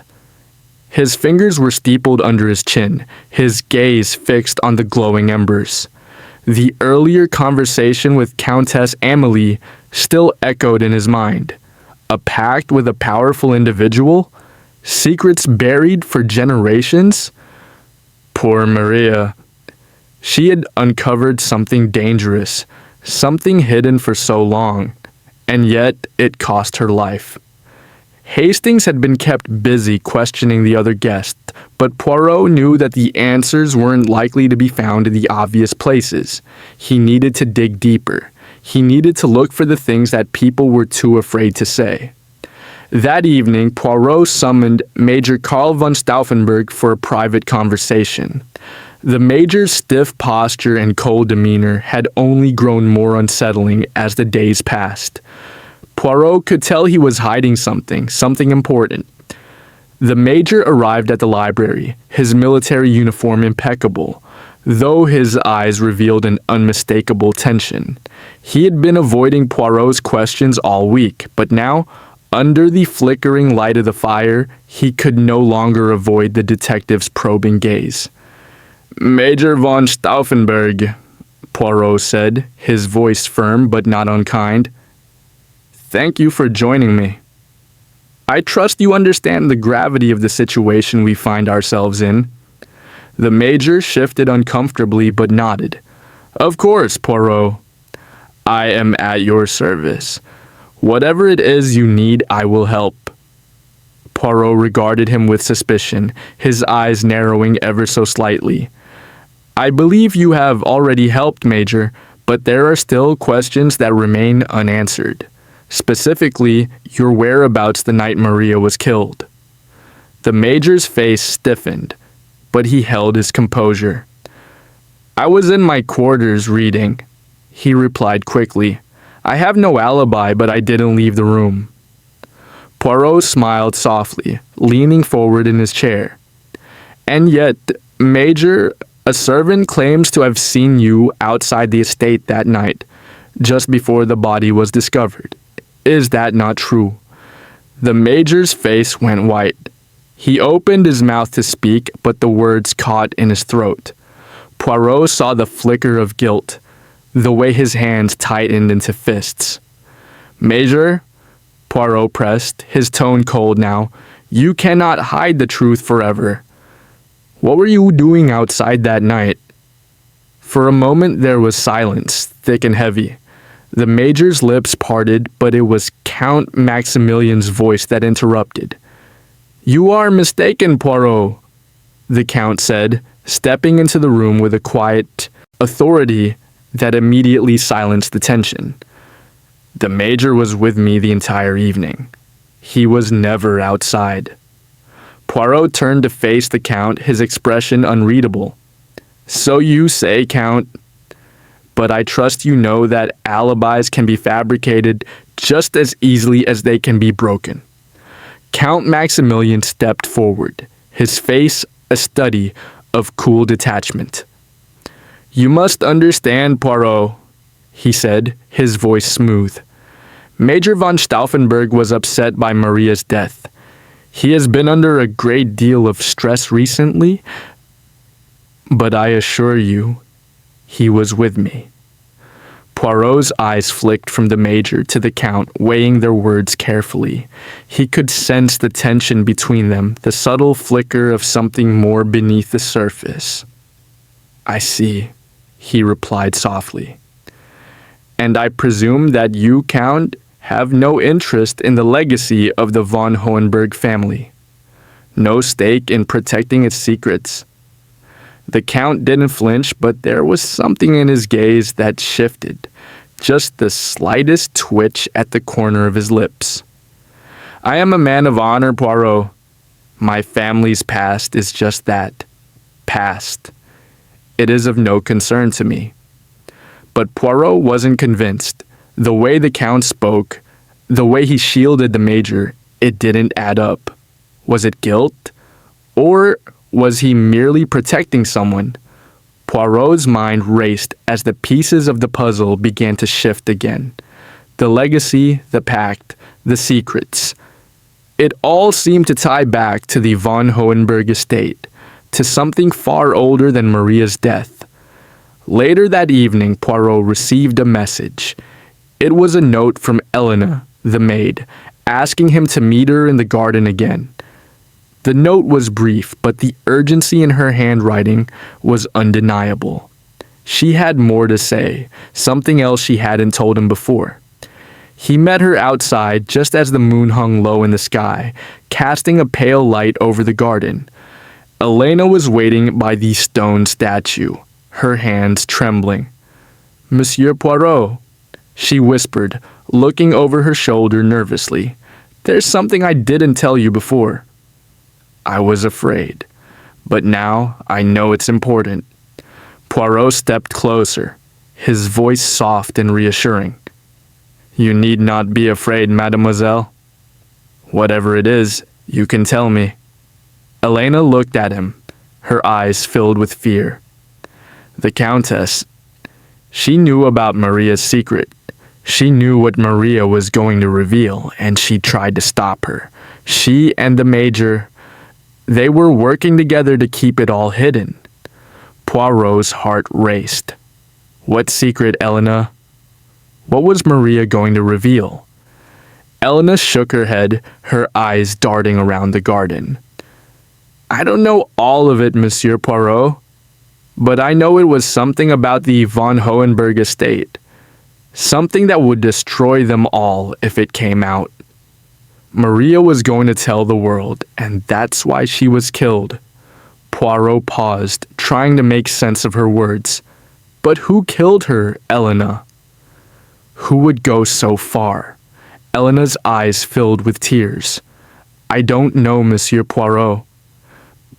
His fingers were steepled under his chin, his gaze fixed on the glowing embers. The earlier conversation with Countess Amélie still echoed in his mind. A pact with a powerful individual? Secrets buried for generations? Poor Maria. She had uncovered something dangerous, something hidden for so long, and yet it cost her life. Hastings had been kept busy questioning the other guests, but Poirot knew that the answers weren't likely to be found in the obvious places. He needed to dig deeper. He needed to look for the things that people were too afraid to say. That evening, Poirot summoned Major Karl von Stauffenberg for a private conversation. The Major's stiff posture and cold demeanor had only grown more unsettling as the days passed. Poirot could tell he was hiding something important. The Major arrived at the library, his military uniform impeccable, though his eyes revealed an unmistakable tension. He had been avoiding Poirot's questions all week, but now, under the flickering light of the fire, he could no longer avoid the detective's probing gaze. "Major von Stauffenberg," Poirot said, his voice firm but not unkind. "Thank you for joining me. I trust you understand the gravity of the situation we find ourselves in." The Major shifted uncomfortably but nodded. "Of course, Poirot. I am at your service. Whatever it is you need, I will help." Poirot regarded him with suspicion, his eyes narrowing ever so slightly. "I believe you have already helped, Major, but there are still questions that remain unanswered. Specifically, your whereabouts the night Maria was killed." The Major's face stiffened, but he held his composure. "I was in my quarters reading," he replied quickly. "I have no alibi, but I didn't leave the room." Poirot smiled softly, leaning forward in his chair. "And yet, Major, a servant claims to have seen you outside the estate that night, just before the body was discovered. Is that not true?" The Major's face went white. He opened his mouth to speak, but the words caught in his throat. Poirot saw the flicker of guilt, the way his hands tightened into fists. "Major," Poirot pressed, his tone cold now, "you cannot hide the truth forever. What were you doing outside that night?" For a moment there was silence, thick and heavy. The Major's lips parted, but it was Count Maximilian's voice that interrupted. "You are mistaken, Poirot," the Count said, stepping into the room with a quiet authority that immediately silenced the tension. "The Major was with me the entire evening. He was never outside." Poirot turned to face the Count, his expression unreadable. "So you say, Count, but I trust you know that alibis can be fabricated just as easily as they can be broken." Count Maximilian stepped forward, his face a study of cool detachment. "You must understand, Poirot," he said, his voice smooth. "Major von Stauffenberg was upset by Maria's death. He has been under a great deal of stress recently, but I assure you, he was with me." Poirot's eyes flicked from the Major to the Count, weighing their words carefully. He could sense the tension between them, the subtle flicker of something more beneath the surface. "I see," he replied softly. "And I presume that you, Count, have no interest in the legacy of the von Hohenberg family, no stake in protecting its secrets. The Count didn't flinch, but there was something in his gaze that shifted, just the slightest twitch at the corner of his lips. I am a man of honor, Poirot. My family's past is just that, past. It is of no concern to me. But Poirot wasn't convinced. The way the Count spoke, the way he shielded the Major, it didn't add up. Was it guilt? Or was he merely protecting someone? Poirot's mind raced as the pieces of the puzzle began to shift again. The legacy, the pact, the secrets. It all seemed to tie back to the von Hohenberg estate, to something far older than Maria's death. Later that evening, Poirot received a message. It was a note from Elena, the maid, asking him to meet her in the garden again. The note was brief, but the urgency in her handwriting was undeniable. She had more to say, something else she hadn't told him before. He met her outside just as the moon hung low in the sky, casting a pale light over the garden. Elena was waiting by the stone statue, her hands trembling. "Monsieur Poirot," she whispered, looking over her shoulder nervously. "There's something I didn't tell you before." "I was afraid, but now I know it's important." Poirot stepped closer, his voice soft and reassuring. "You need not be afraid, mademoiselle. Whatever it is, you can tell me." Elena looked at him, her eyes filled with fear. The Countess, she knew about Maria's secret. She knew what Maria was going to reveal, and she tried to stop her. She and the Major, they were working together to keep it all hidden. Poirot's heart raced. What secret, Elena? What was Maria going to reveal? Elena shook her head, her eyes darting around the garden. "I don't know all of it, Monsieur Poirot, but I know it was something about the von Hohenberg estate. Something that would destroy them all if it came out. Maria was going to tell the world, and that's why she was killed." Poirot paused, trying to make sense of her words. "But who killed her, Elena?" Who would go so far? Elena's eyes filled with tears. "I don't know, Monsieur Poirot.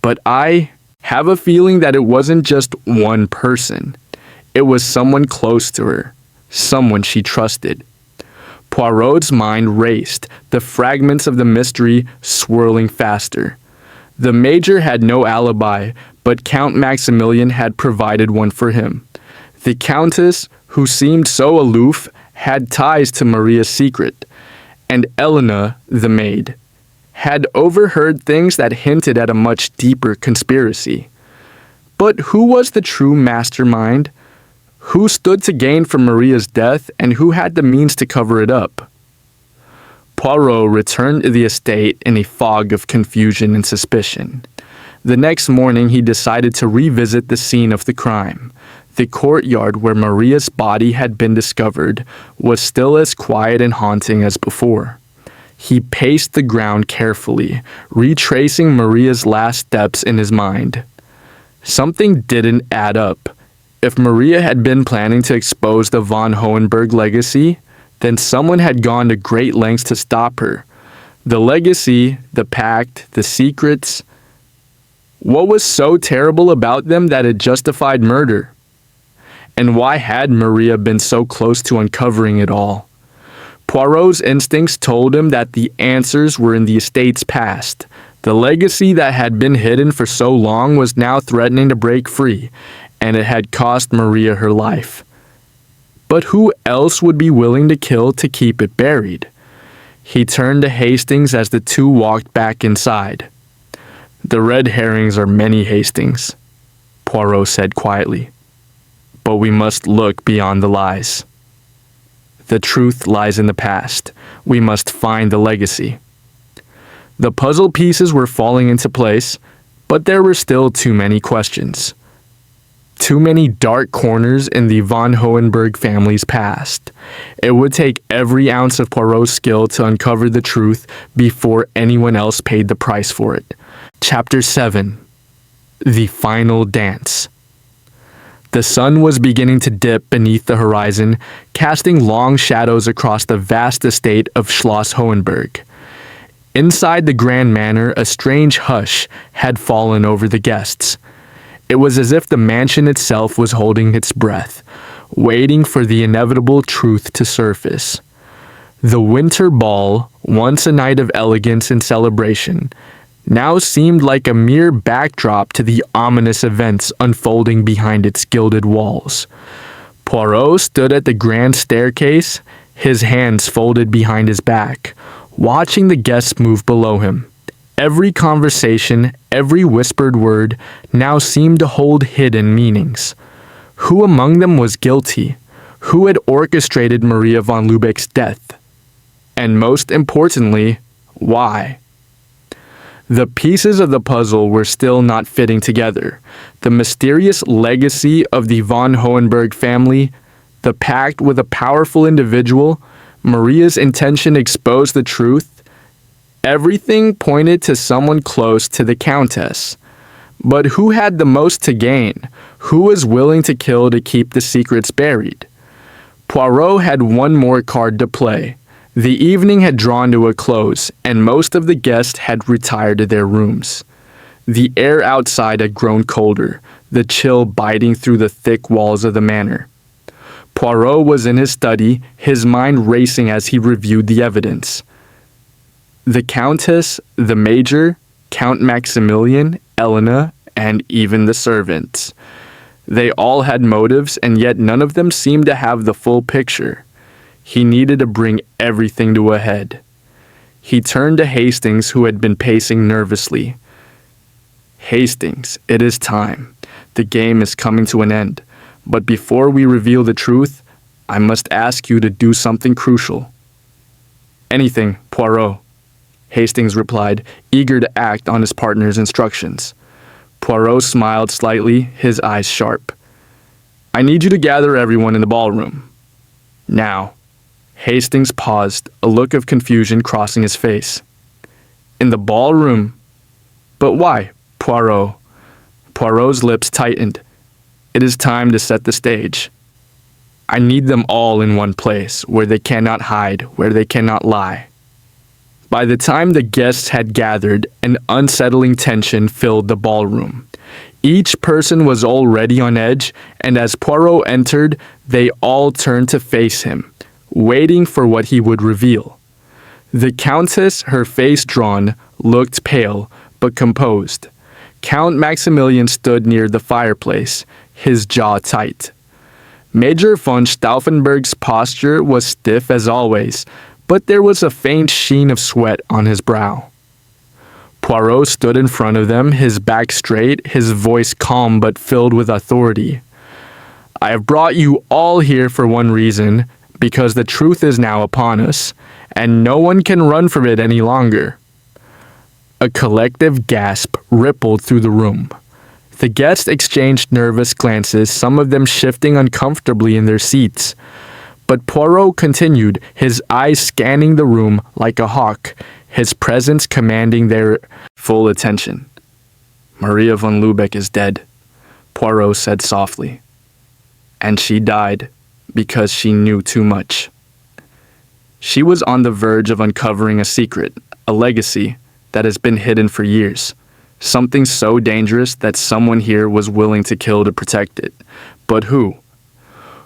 But I have a feeling that it wasn't just one person. It was someone close to her, someone she trusted." Poirot's mind raced, the fragments of the mystery swirling faster. The Major had no alibi, but Count Maximilian had provided one for him. The Countess, who seemed so aloof, had ties to Maria's secret, and Elena, the maid, had overheard things that hinted at a much deeper conspiracy. But who was the true mastermind? Who stood to gain from Maria's death, and who had the means to cover it up? Poirot returned to the estate in a fog of confusion and suspicion. The next morning he decided to revisit the scene of the crime. The courtyard where Maria's body had been discovered was still as quiet and haunting as before. He paced the ground carefully, retracing Maria's last steps in his mind. Something didn't add up. If Maria had been planning to expose the von Hohenberg legacy, then someone had gone to great lengths to stop her. The legacy, the pact, the secrets. What was so terrible about them that it justified murder? And why had Maria been so close to uncovering it all? Poirot's instincts told him that the answers were in the estate's past. The legacy that had been hidden for so long was now threatening to break free, and it had cost Maria her life. But who else would be willing to kill to keep it buried? He turned to Hastings as the two walked back inside. "The red herrings are many, Hastings," Poirot said quietly. "But we must look beyond the lies. The truth lies in the past. We must find the legacy." The puzzle pieces were falling into place, but there were still too many questions. Too many dark corners in the von Hohenberg family's past. It would take every ounce of Poirot's skill to uncover the truth before anyone else paid the price for it. Chapter 7. The Final Dance. The sun was beginning to dip beneath the horizon, casting long shadows across the vast estate of Schloss Hohenberg. Inside the grand manor, a strange hush had fallen over the guests. It was as if the mansion itself was holding its breath, waiting for the inevitable truth to surface. The winter ball, once a night of elegance and celebration, now seemed like a mere backdrop to the ominous events unfolding behind its gilded walls. Poirot stood at the grand staircase, his hands folded behind his back, watching the guests move below him. Every conversation, every whispered word now seemed to hold hidden meanings. Who among them was guilty? Who had orchestrated Maria von Lübeck's death? And most importantly, why? The pieces of the puzzle were still not fitting together. The mysterious legacy of the von Hohenberg family, the pact with a powerful individual, Maria's intention to expose the truth, everything pointed to someone close to the Countess. But who had the most to gain? Who was willing to kill to keep the secrets buried? Poirot had one more card to play. The evening had drawn to a close, and most of the guests had retired to their rooms. The air outside had grown colder, the chill biting through the thick walls of the manor. Poirot was in his study, his mind racing as he reviewed the evidence. The Countess, the Major, Count Maximilian, Elena, and even the servants. They all had motives, and yet none of them seemed to have the full picture. He needed to bring everything to a head. He turned to Hastings, who had been pacing nervously. "Hastings, it is time. The game is coming to an end. But before we reveal the truth, I must ask you to do something crucial." "Anything, Poirot," Hastings replied, eager to act on his partner's instructions. Poirot smiled slightly, his eyes sharp. "I need you to gather everyone in the ballroom. Now." Hastings paused, a look of confusion crossing his face. "In the ballroom? But why, Poirot?" Poirot's lips tightened. "It is time to set the stage. I need them all in one place, where they cannot hide, where they cannot lie." By the time the guests had gathered, an unsettling tension filled the ballroom. Each person was already on edge, and as Poirot entered, they all turned to face him, waiting for what he would reveal. The Countess, her face drawn, looked pale, but composed. Count Maximilian stood near the fireplace, his jaw tight. Major von Stauffenberg's posture was stiff as always, but there was a faint sheen of sweat on his brow. Poirot stood in front of them, his back straight, his voice calm but filled with authority. "I have brought you all here for one reason, because the truth is now upon us, and no one can run from it any longer." A collective gasp rippled through the room. The guests exchanged nervous glances, some of them shifting uncomfortably in their seats. But Poirot continued, his eyes scanning the room like a hawk, his presence commanding their full attention. "Maria von Lübeck is dead," Poirot said softly. "And she died because she knew too much. She was on the verge of uncovering a secret, a legacy that has been hidden for years. Something so dangerous that someone here was willing to kill to protect it. But who?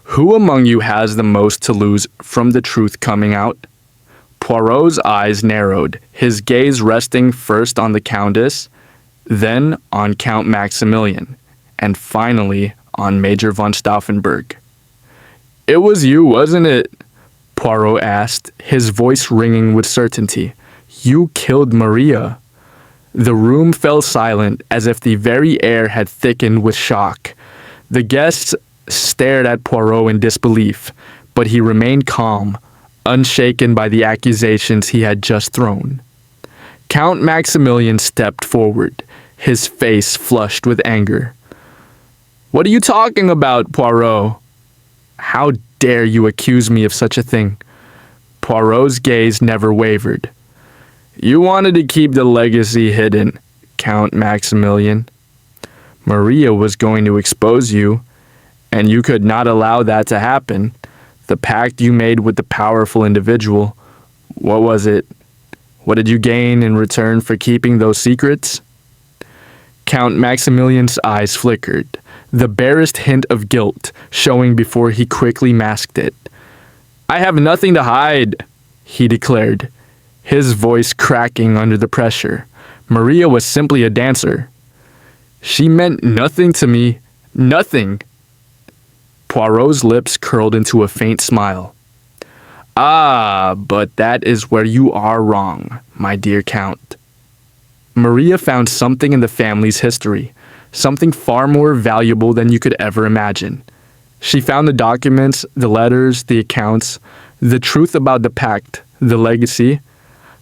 Who among you has the most to lose from the truth coming out?" Poirot's eyes narrowed, his gaze resting first on the Countess, then on Count Maximilian, and finally on Major von Stauffenberg. "It was you, wasn't it?" Poirot asked, his voice ringing with certainty. "You killed Maria." The room fell silent, as if the very air had thickened with shock. The guests stared at Poirot in disbelief, but he remained calm, unshaken by the accusations he had just thrown. Count Maximilian stepped forward, his face flushed with anger. What are you talking about, Poirot? How dare you accuse me of such a thing? Poirot's gaze never wavered. You wanted to keep the legacy hidden, Count Maximilian. Maria was going to expose you, and you could not allow that to happen. The pact you made with the powerful individual, what was it? What did you gain in return for keeping those secrets? Count Maximilian's eyes flickered, the barest hint of guilt showing before he quickly masked it. I have nothing to hide, he declared, his voice cracking under the pressure. Maria was simply a dancer. She meant nothing to me, nothing. Poirot's lips curled into a faint smile. Ah, but that is where you are wrong, my dear Count. Maria found something in the family's history, something far more valuable than you could ever imagine. She found the documents, the letters, the accounts, the truth about the pact, the legacy,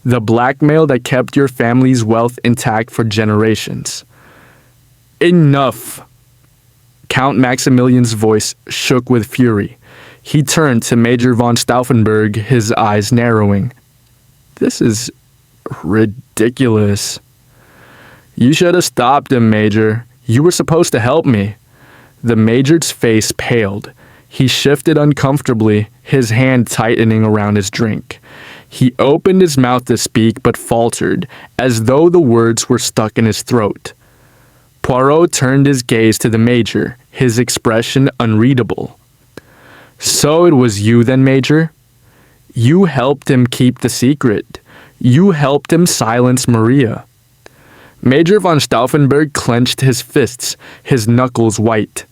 the blackmail that kept your family's wealth intact for generations. Enough! Count Maximilian's voice shook with fury. He turned to Major von Stauffenberg, his eyes narrowing. This is ridiculous. You should have stopped him, Major. You were supposed to help me. The Major's face paled. He shifted uncomfortably, his hand tightening around his drink. He opened his mouth to speak but faltered, as though the words were stuck in his throat. Poirot turned his gaze to the Major, his expression unreadable. So it was you then, Major? You helped him keep the secret. You helped him silence Maria. Major von Stauffenberg clenched his fists, his knuckles white.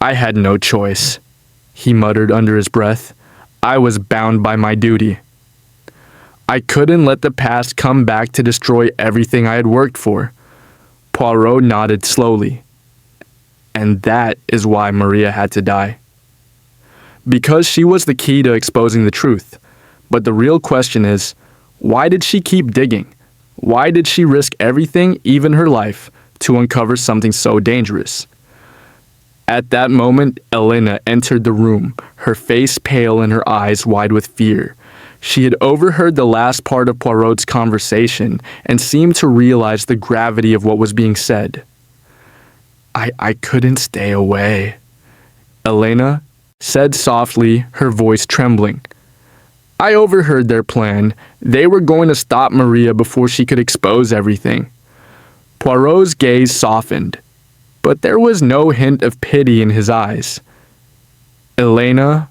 I had no choice, he muttered under his breath. I was bound by my duty. I couldn't let the past come back to destroy everything I had worked for. Poirot nodded slowly. And that is why Maria had to die. Because she was the key to exposing the truth. But the real question is, why did she keep digging? Why did she risk everything, even her life, to uncover something so dangerous? At that moment, Elena entered the room, her face pale and her eyes wide with fear. She had overheard the last part of Poirot's conversation and seemed to realize the gravity of what was being said. I couldn't stay away, Elena said softly, her voice trembling. I overheard their plan. They were going to stop Maria before she could expose everything. Poirot's gaze softened, but there was no hint of pity in his eyes. Elena,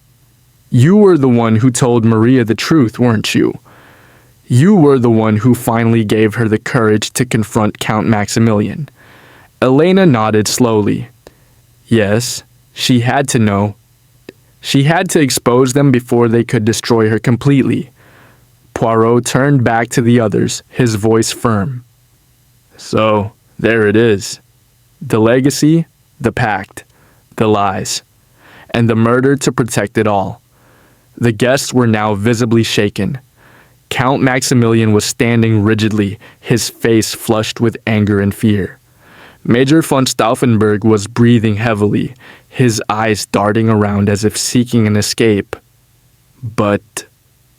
you were the one who told Maria the truth, weren't you? You were the one who finally gave her the courage to confront Count Maximilian. Elena nodded slowly. Yes, she had to know. She had to expose them before they could destroy her completely. Poirot turned back to the others, his voice firm. So, there it is. The legacy, the pact, the lies, and the murder to protect it all. The guests were now visibly shaken. Count Maximilian was standing rigidly, his face flushed with anger and fear. Major von Stauffenberg was breathing heavily, his eyes darting around as if seeking an escape. But,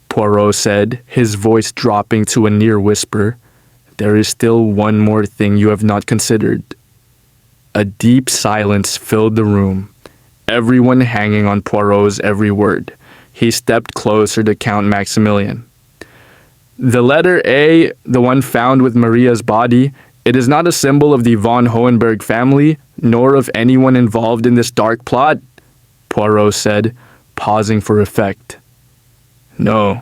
Poirot said, his voice dropping to a near whisper, there is still one more thing you have not considered. A deep silence filled the room, everyone hanging on Poirot's every word. He stepped closer to Count Maximilian. The letter A, the one found with Maria's body, it is not a symbol of the von Hohenberg family, nor of anyone involved in this dark plot, Poirot said, pausing for effect. No,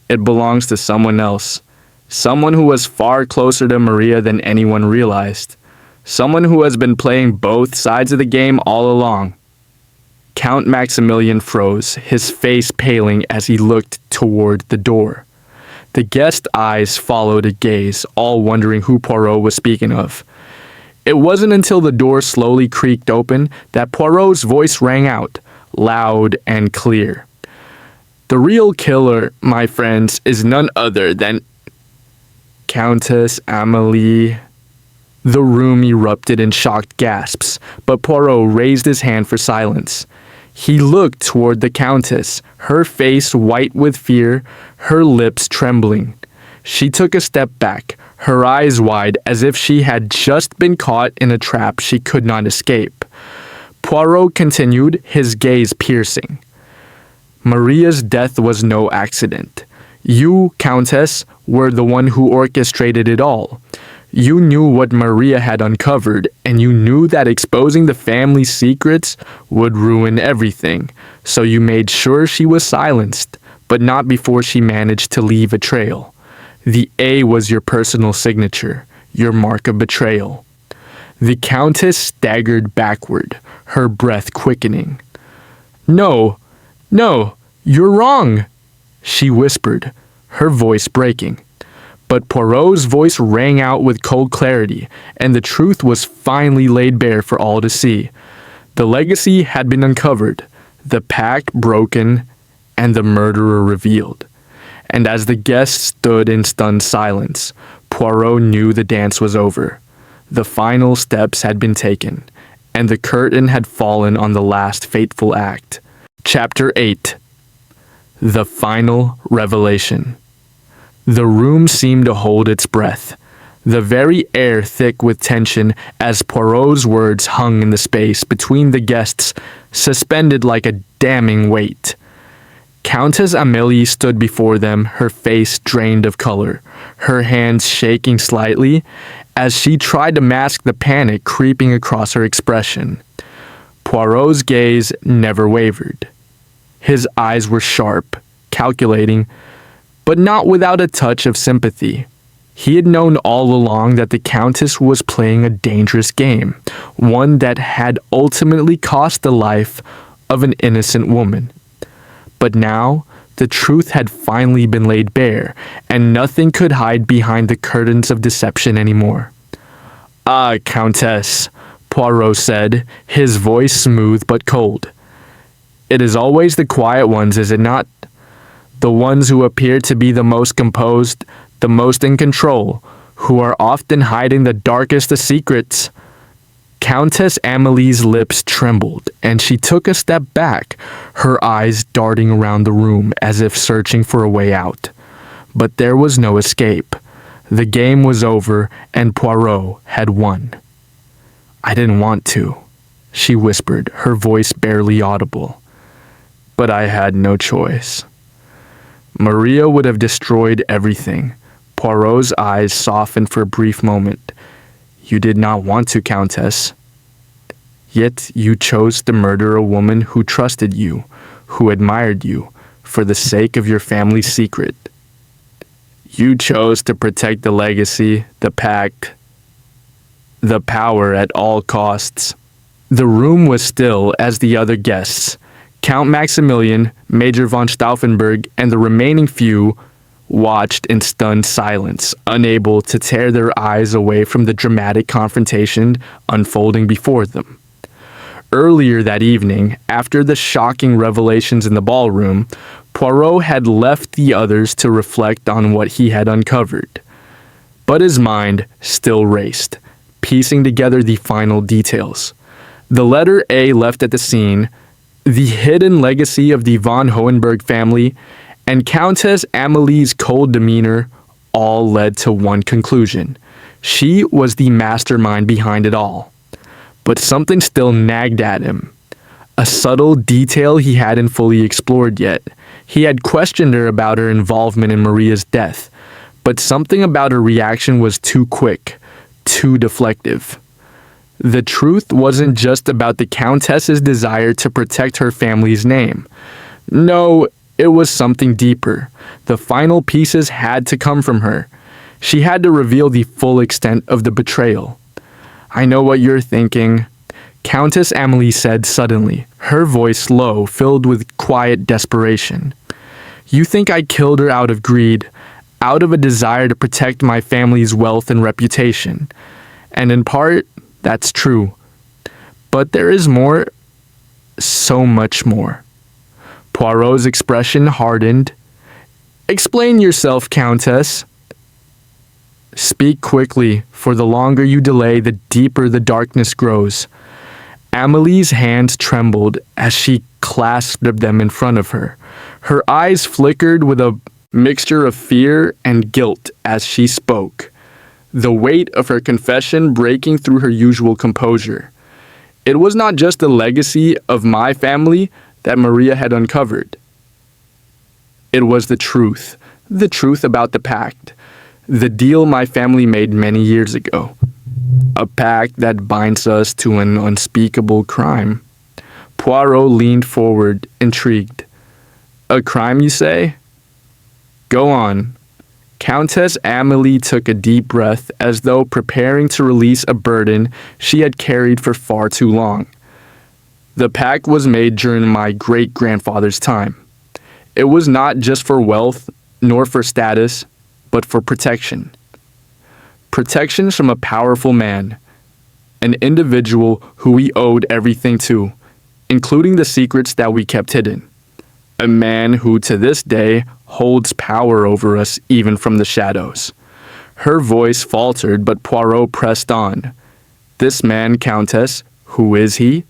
it belongs to someone else, someone who was far closer to Maria than anyone realized, someone who has been playing both sides of the game all along. Count Maximilian froze, his face paling as he looked toward the door. The guest's eyes followed a gaze, all wondering who Poirot was speaking of. It wasn't until the door slowly creaked open that Poirot's voice rang out, loud and clear. The real killer, my friends, is none other than Countess Amélie The room erupted in shocked gasps, but Poirot raised his hand for silence. He looked toward the Countess, her face white with fear, her lips trembling. She took a step back, her eyes wide as if she had just been caught in a trap she could not escape. Poirot continued, his gaze piercing. Maria's death was no accident. You, Countess, were the one who orchestrated it all. You knew what Maria had uncovered, and you knew that exposing the family's secrets would ruin everything, so you made sure she was silenced, but not before she managed to leave a trail. The A was your personal signature, your mark of betrayal. The Countess staggered backward, her breath quickening. No, you're wrong, she whispered, her voice breaking. But Poirot's voice rang out with cold clarity, and the truth was finally laid bare for all to see. The legacy had been uncovered, the pact broken, and the murderer revealed. And as the guests stood in stunned silence, Poirot knew the dance was over. The final steps had been taken, and the curtain had fallen on the last fateful act. Chapter 8. The Final Revelation. The room seemed to hold its breath, the very air thick with tension as Poirot's words hung in the space between the guests, suspended like a damning weight. Countess Amélie stood before them, her face drained of color, her hands shaking slightly as she tried to mask the panic creeping across her expression. Poirot's gaze never wavered. His eyes were sharp, calculating, but not without a touch of sympathy. He had known all along that the Countess was playing a dangerous game, one that had ultimately cost the life of an innocent woman. But now, the truth had finally been laid bare, and nothing could hide behind the curtains of deception anymore. "Ah, Countess," Poirot said, his voice smooth but cold. "It is always the quiet ones, is it not? The ones who appear to be the most composed, the most in control, who are often hiding the darkest of secrets." Countess Amélie's lips trembled, and she took a step back, her eyes darting around the room as if searching for a way out. But there was no escape. The game was over, and Poirot had won. "I didn't want to," she whispered, her voice barely audible. "But I had no choice." Maria would have destroyed everything. Poirot's eyes softened for a brief moment. "You did not want to, Countess. Yet you chose to murder a woman who trusted you, who admired you, for the sake of your family's secret. You chose to protect the legacy, the pact, the power at all costs." The room was still as the other guests. Count Maximilian, Major von Stauffenberg, and the remaining few watched in stunned silence, unable to tear their eyes away from the dramatic confrontation unfolding before them. Earlier that evening, after the shocking revelations in the ballroom, Poirot had left the others to reflect on what he had uncovered. But his mind still raced, piecing together the final details. The letter A left at the scene, the hidden legacy of the von Hohenberg family, and Countess Amélie's cold demeanor all led to one conclusion. She was the mastermind behind it all. But something still nagged at him. A subtle detail he hadn't fully explored yet. He had questioned her about her involvement in Maria's death, but something about her reaction was too quick, too deflective. The truth wasn't just about the Countess's desire to protect her family's name. No, it was something deeper. The final pieces had to come from her. She had to reveal the full extent of the betrayal. "I know what you're thinking," Countess Amélie said suddenly, her voice low, filled with quiet desperation. "You think I killed her out of greed, out of a desire to protect my family's wealth and reputation. And in part, that's true. But there is more, so much more." Poirot's expression hardened. "Explain yourself, Countess." Speak quickly, for the longer you delay, the deeper the darkness grows." Amelie's hands trembled as she clasped them in front of her. Her eyes flickered with a mixture of fear and guilt as she spoke, the weight of her confession breaking through her usual composure. It was not just the legacy of my family that Maria had uncovered. It was the truth about the pact, the deal my family made many years ago. A pact that binds us to an unspeakable crime. Poirot leaned forward, intrigued. "A crime, you say? Go on." Countess Amélie took a deep breath as though preparing to release a burden she had carried for far too long. "The pact was made during my great-grandfather's time. It was not just for wealth, nor for status, but for protection. Protection from a powerful man, an individual who we owed everything to, including the secrets that we kept hidden. A man who to this day holds power over us even from the shadows." Her voice faltered, but Poirot pressed on. "This man, Countess, who is he?"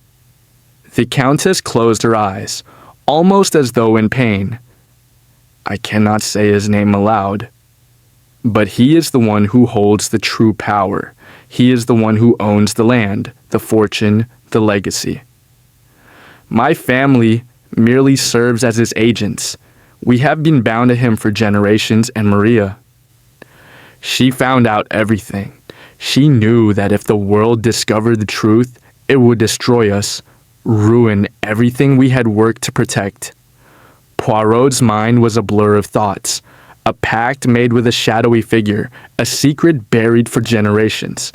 The Countess closed her eyes, almost as though in pain. "I cannot say his name aloud. But he is the one who holds the true power. He is the one who owns the land, the fortune, the legacy. My family merely serves as his agents. We have been bound to him for generations, and Maria. She found out everything. She knew that if the world discovered the truth, it would destroy us, ruin everything we had worked to protect." Poirot's mind was a blur of thoughts. A pact made with a shadowy figure, a secret buried for generations.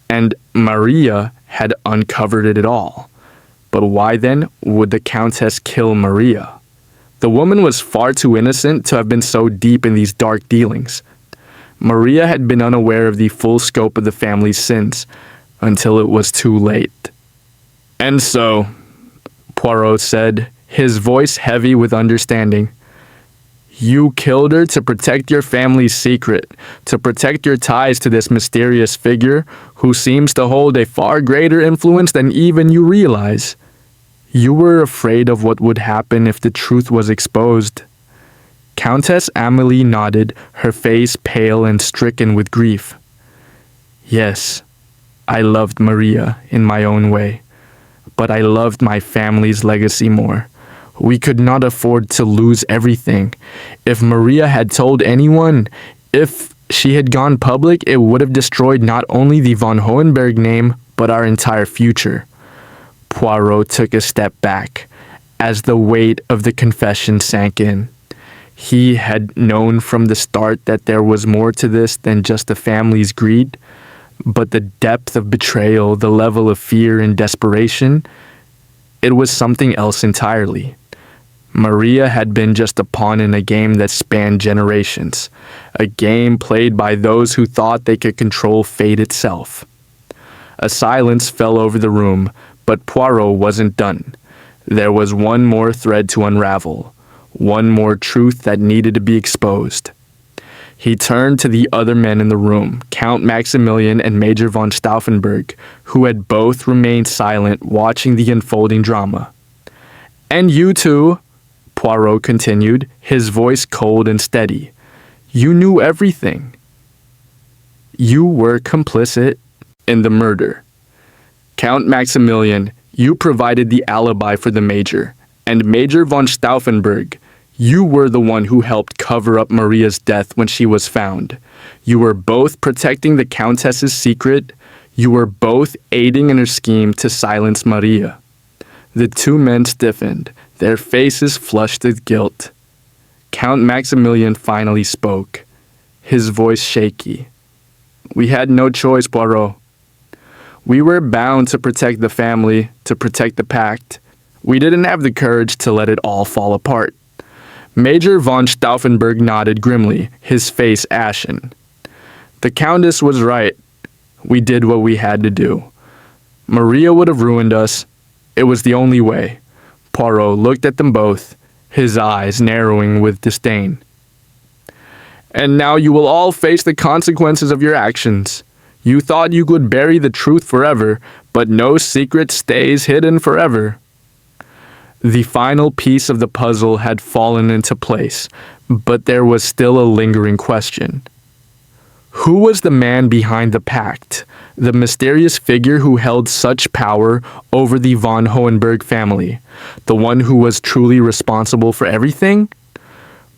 And Maria had uncovered it all. But why then would the Countess kill Maria? The woman was far too innocent to have been so deep in these dark dealings. Maria had been unaware of the full scope of the family's sins until it was too late. "And so," Poirot said, his voice heavy with understanding, "you killed her to protect your family's secret, to protect your ties to this mysterious figure who seems to hold a far greater influence than even you realize. You were afraid of what would happen if the truth was exposed." Countess Amélie nodded, her face pale and stricken with grief. "Yes, I loved Maria in my own way, but I loved my family's legacy more. We could not afford to lose everything. If Maria had told anyone, if she had gone public, it would have destroyed not only the von Hohenberg name, but our entire future." Poirot took a step back as the weight of the confession sank in. He had known from the start that there was more to this than just the family's greed, but the depth of betrayal, the level of fear and desperation, it was something else entirely. Maria had been just a pawn in a game that spanned generations, a game played by those who thought they could control fate itself. A silence fell over the room, but Poirot wasn't done. There was one more thread to unravel, one more truth that needed to be exposed. He turned to the other men in the room, Count Maximilian and Major von Stauffenberg, who had both remained silent watching the unfolding drama. "And you two," Poirot continued, his voice cold and steady. "You knew everything. You were complicit in the murder. Count Maximilian, you provided the alibi for the Major, and Major von Stauffenberg, you were the one who helped cover up Maria's death when she was found. You were both protecting the Countess's secret. You were both aiding in her scheme to silence Maria." The two men stiffened, their faces flushed with guilt. Count Maximilian finally spoke, his voice shaky. "We had no choice, Poirot. We were bound to protect the family, to protect the pact. We didn't have the courage to let it all fall apart." Major von Stauffenberg nodded grimly, his face ashen. "The Countess was right. We did what we had to do. Maria would have ruined us. It was the only way." Poirot looked at them both, his eyes narrowing with disdain. And now you will all face the consequences of your actions. You thought you could bury the truth forever, but no secret stays hidden forever. The final piece of the puzzle had fallen into place, but there was still a lingering question. Who was the man behind the pact, the mysterious figure who held such power over the von Hohenberg family, the one who was truly responsible for everything?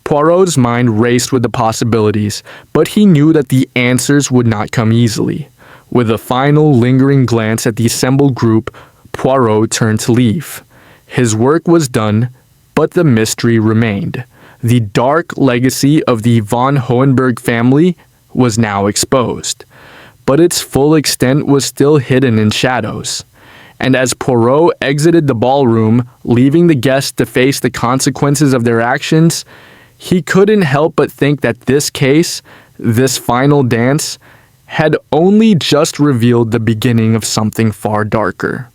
Poirot's mind raced with the possibilities, but he knew that the answers would not come easily. With a final lingering glance at the assembled group, Poirot turned to leave. His work was done, but the mystery remained. The dark legacy of the von Hohenberg family was now exposed, but its full extent was still hidden in shadows. And as Poirot exited the ballroom, leaving the guests to face the consequences of their actions, he couldn't help but think that this case, this final dance, had only just revealed the beginning of something far darker.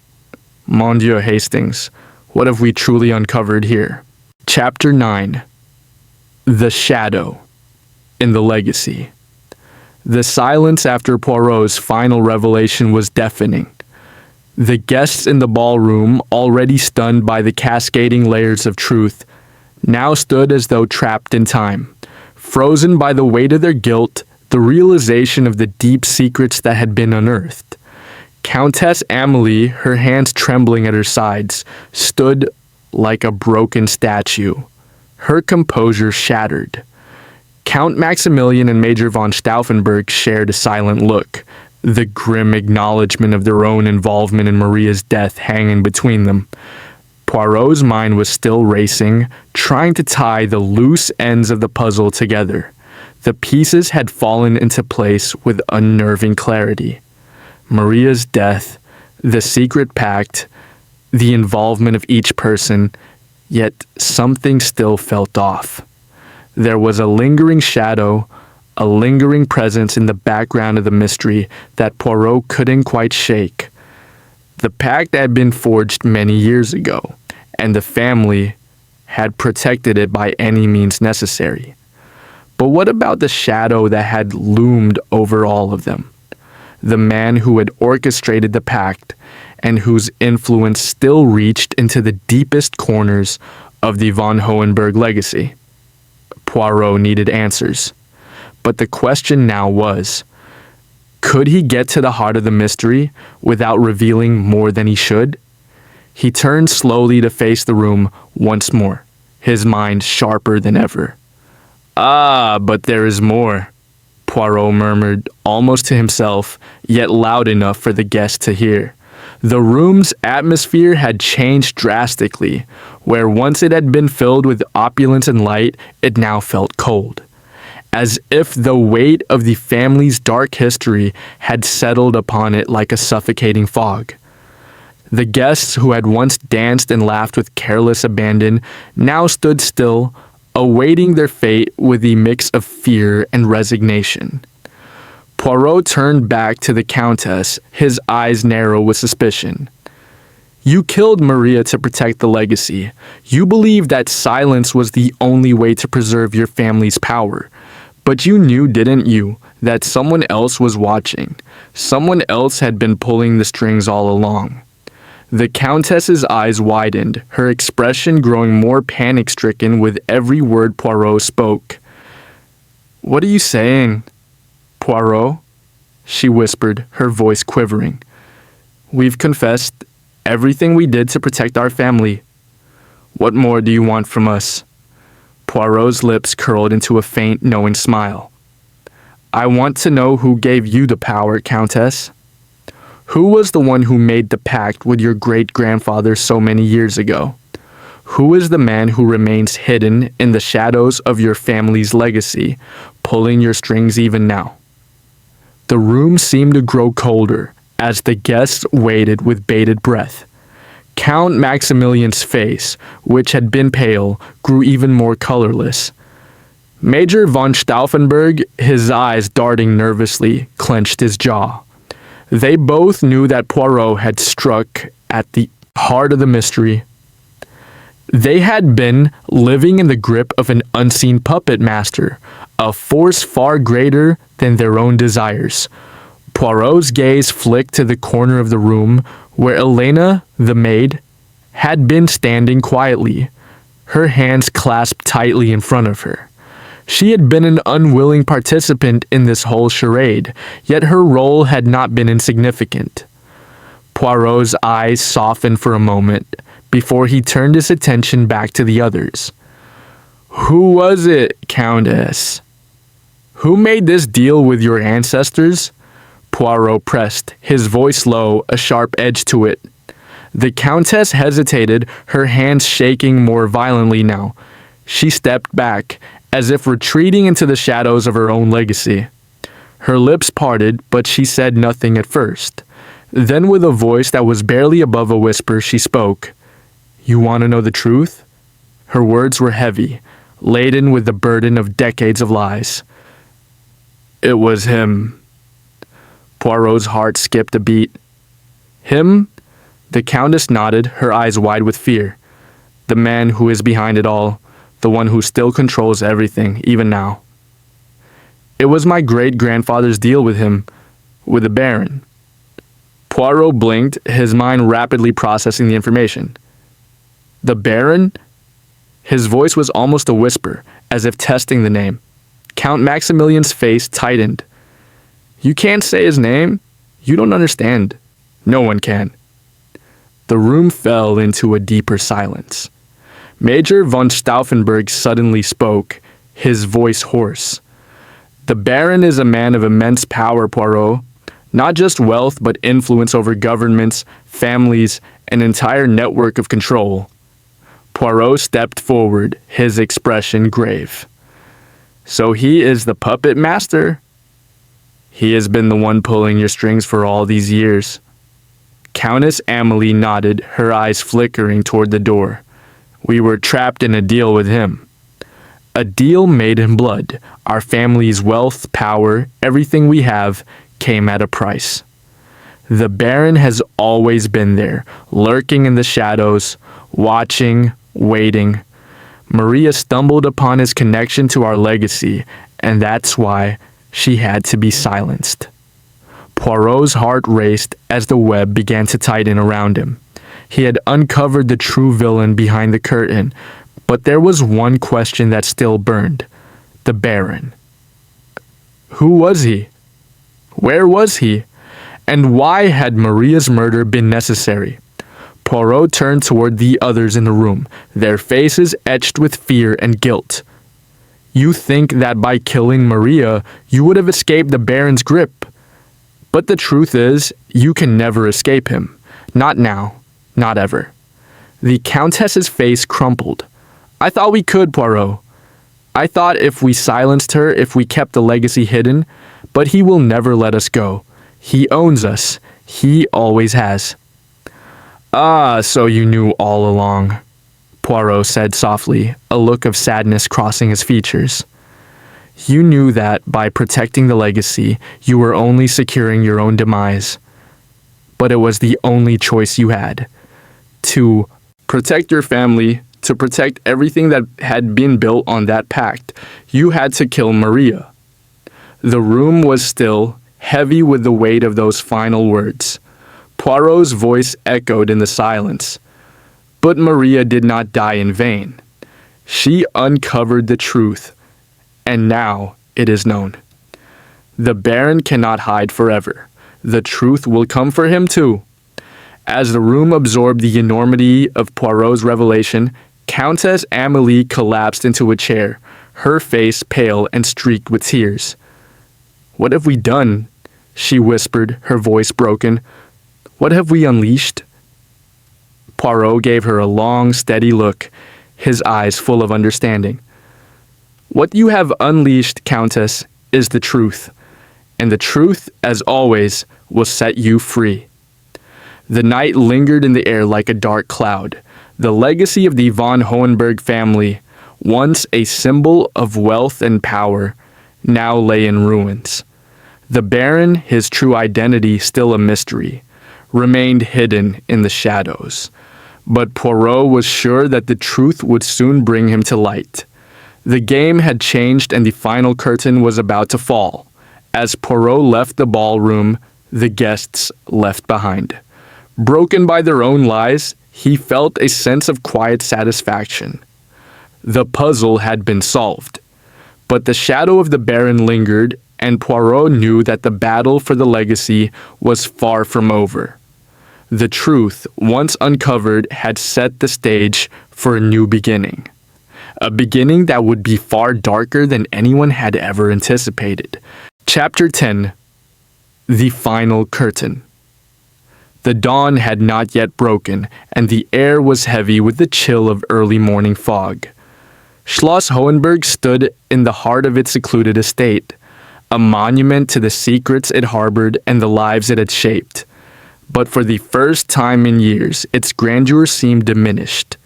Mon Dieu, Hastings, what have we truly uncovered here? Chapter 9. The Shadow in the Legacy. The silence after Poirot's final revelation was deafening. The guests in the ballroom, already stunned by the cascading layers of truth, now stood as though trapped in time, frozen by the weight of their guilt, the realization of the deep secrets that had been unearthed. Countess Amélie, her hands trembling at her sides, stood like a broken statue, her composure shattered. Count Maximilian and Major von Stauffenberg shared a silent look, the grim acknowledgement of their own involvement in Maria's death hanging between them. Poirot's mind was still racing, trying to tie the loose ends of the puzzle together. The pieces had fallen into place with unnerving clarity. Maria's death, the secret pact, the involvement of each person, yet something still felt off. There was a lingering shadow, a lingering presence in the background of the mystery that Poirot couldn't quite shake. The pact had been forged many years ago, and the family had protected it by any means necessary. But what about the shadow that had loomed over all of them? The man who had orchestrated the pact and whose influence still reached into the deepest corners of the von Hohenberg legacy. Poirot needed answers. But the question now was, could he get to the heart of the mystery without revealing more than he should? He turned slowly to face the room once more, his mind sharper than ever. "Ah, but there is more," Poirot murmured, almost to himself, yet loud enough for the guests to hear. The room's atmosphere had changed drastically. Where once it had been filled with opulence and light, it now felt cold, as if the weight of the family's dark history had settled upon it like a suffocating fog. The guests who had once danced and laughed with careless abandon now stood still, awaiting their fate with a mix of fear and resignation. Poirot turned back to the Countess, his eyes narrow with suspicion. "You killed Maria to protect the legacy. You believed that silence was the only way to preserve your family's power. But you knew, didn't you, that someone else was watching? Someone else had been pulling the strings all along." The Countess's eyes widened, her expression growing more panic-stricken with every word Poirot spoke. "What are you saying, Poirot?" she whispered, her voice quivering. "We've confessed everything we did to protect our family. What more do you want from us?" Poirot's lips curled into a faint, knowing smile. "I want to know who gave you the power, Countess. Who was the one who made the pact with your great-grandfather so many years ago? Who is the man who remains hidden in the shadows of your family's legacy, pulling your strings even now?" The room seemed to grow colder as the guests waited with bated breath. Count Maximilian's face, which had been pale, grew even more colorless. Major von Stauffenberg, his eyes darting nervously, clenched his jaw. They both knew that Poirot had struck at the heart of the mystery. They had been living in the grip of an unseen puppet master, a force far greater than their own desires. Poirot's gaze flicked to the corner of the room where Elena, the maid, had been standing quietly, her hands clasped tightly in front of her. She had been an unwilling participant in this whole charade, yet her role had not been insignificant. Poirot's eyes softened for a moment before he turned his attention back to the others. "Who was it, Countess? Who made this deal with your ancestors?" Poirot pressed, his voice low, a sharp edge to it. The Countess hesitated, her hands shaking more violently now. She stepped back, as if retreating into the shadows of her own legacy. Her lips parted, but she said nothing at first. Then with a voice that was barely above a whisper, she spoke. "You want to know the truth?" Her words were heavy, laden with the burden of decades of lies. "It was him." Poirot's heart skipped a beat. "Him?" The Countess nodded, her eyes wide with fear. "The man who is behind it all, the one who still controls everything, even now. It was my great-grandfather's deal with him, with the Baron." Poirot blinked, his mind rapidly processing the information. "The Baron?" His voice was almost a whisper, as if testing the name. Count Maximilian's face tightened. "You can't say his name? You don't understand. No one can." The room fell into a deeper silence. Major von Stauffenberg suddenly spoke, his voice hoarse. "The Baron is a man of immense power, Poirot. Not just wealth, but influence over governments, families, an entire network of control." Poirot stepped forward, his expression grave. "So he is the puppet master?" "He has been the one pulling your strings for all these years." Countess Amélie nodded, her eyes flickering toward the door. "We were trapped in a deal with him. A deal made in blood. Our family's wealth, power, everything we have came at a price. The Baron has always been there, lurking in the shadows, watching, waiting. Maria stumbled upon his connection to our legacy, and that's why she had to be silenced." Poirot's heart raced as the web began to tighten around him. He had uncovered the true villain behind the curtain, but there was one question that still burned. The Baron. Who was he? Where was he? And why had Maria's murder been necessary? Poirot turned toward the others in the room, their faces etched with fear and guilt. "You think that by killing Maria, you would have escaped the Baron's grip. But the truth is, you can never escape him. Not now. Not ever." The Countess's face crumpled. "I thought we could, Poirot. I thought if we silenced her, if we kept the legacy hidden, but he will never let us go. He owns us. He always has." "Ah, so you knew all along," Poirot said softly, a look of sadness crossing his features. "You knew that by protecting the legacy, you were only securing your own demise. But it was the only choice you had. To protect your family, to protect everything that had been built on that pact, you had to kill Maria." The room was still, heavy with the weight of those final words. Poirot's voice echoed in the silence. But Maria did not die in vain. She uncovered the truth, and now it is known. The Baron cannot hide forever. The truth will come for him too. As the room absorbed the enormity of Poirot's revelation, Countess Amélie collapsed into a chair, her face pale and streaked with tears. "What have we done?" she whispered, her voice broken. "What have we unleashed?" Poirot gave her a long, steady look, his eyes full of understanding. "What you have unleashed, Countess, is the truth. And the truth, as always, will set you free." The night lingered in the air like a dark cloud. The legacy of the von Hohenberg family, once a symbol of wealth and power, now lay in ruins. The Baron, his true identity still a mystery, remained hidden in the shadows. But Poirot was sure that the truth would soon bring him to light. The game had changed and the final curtain was about to fall. As Poirot left the ballroom, the guests left behind. Broken by their own lies, he felt a sense of quiet satisfaction. The puzzle had been solved. But the shadow of the Baron lingered, and Poirot knew that the battle for the legacy was far from over. The truth, once uncovered, had set the stage for a new beginning. A beginning that would be far darker than anyone had ever anticipated. Chapter 10. The Final Curtain. The dawn had not yet broken, and the air was heavy with the chill of early morning fog. Schloss Hohenberg stood in the heart of its secluded estate, a monument to the secrets it harbored and the lives it had shaped. But for the first time in years, its grandeur seemed diminished.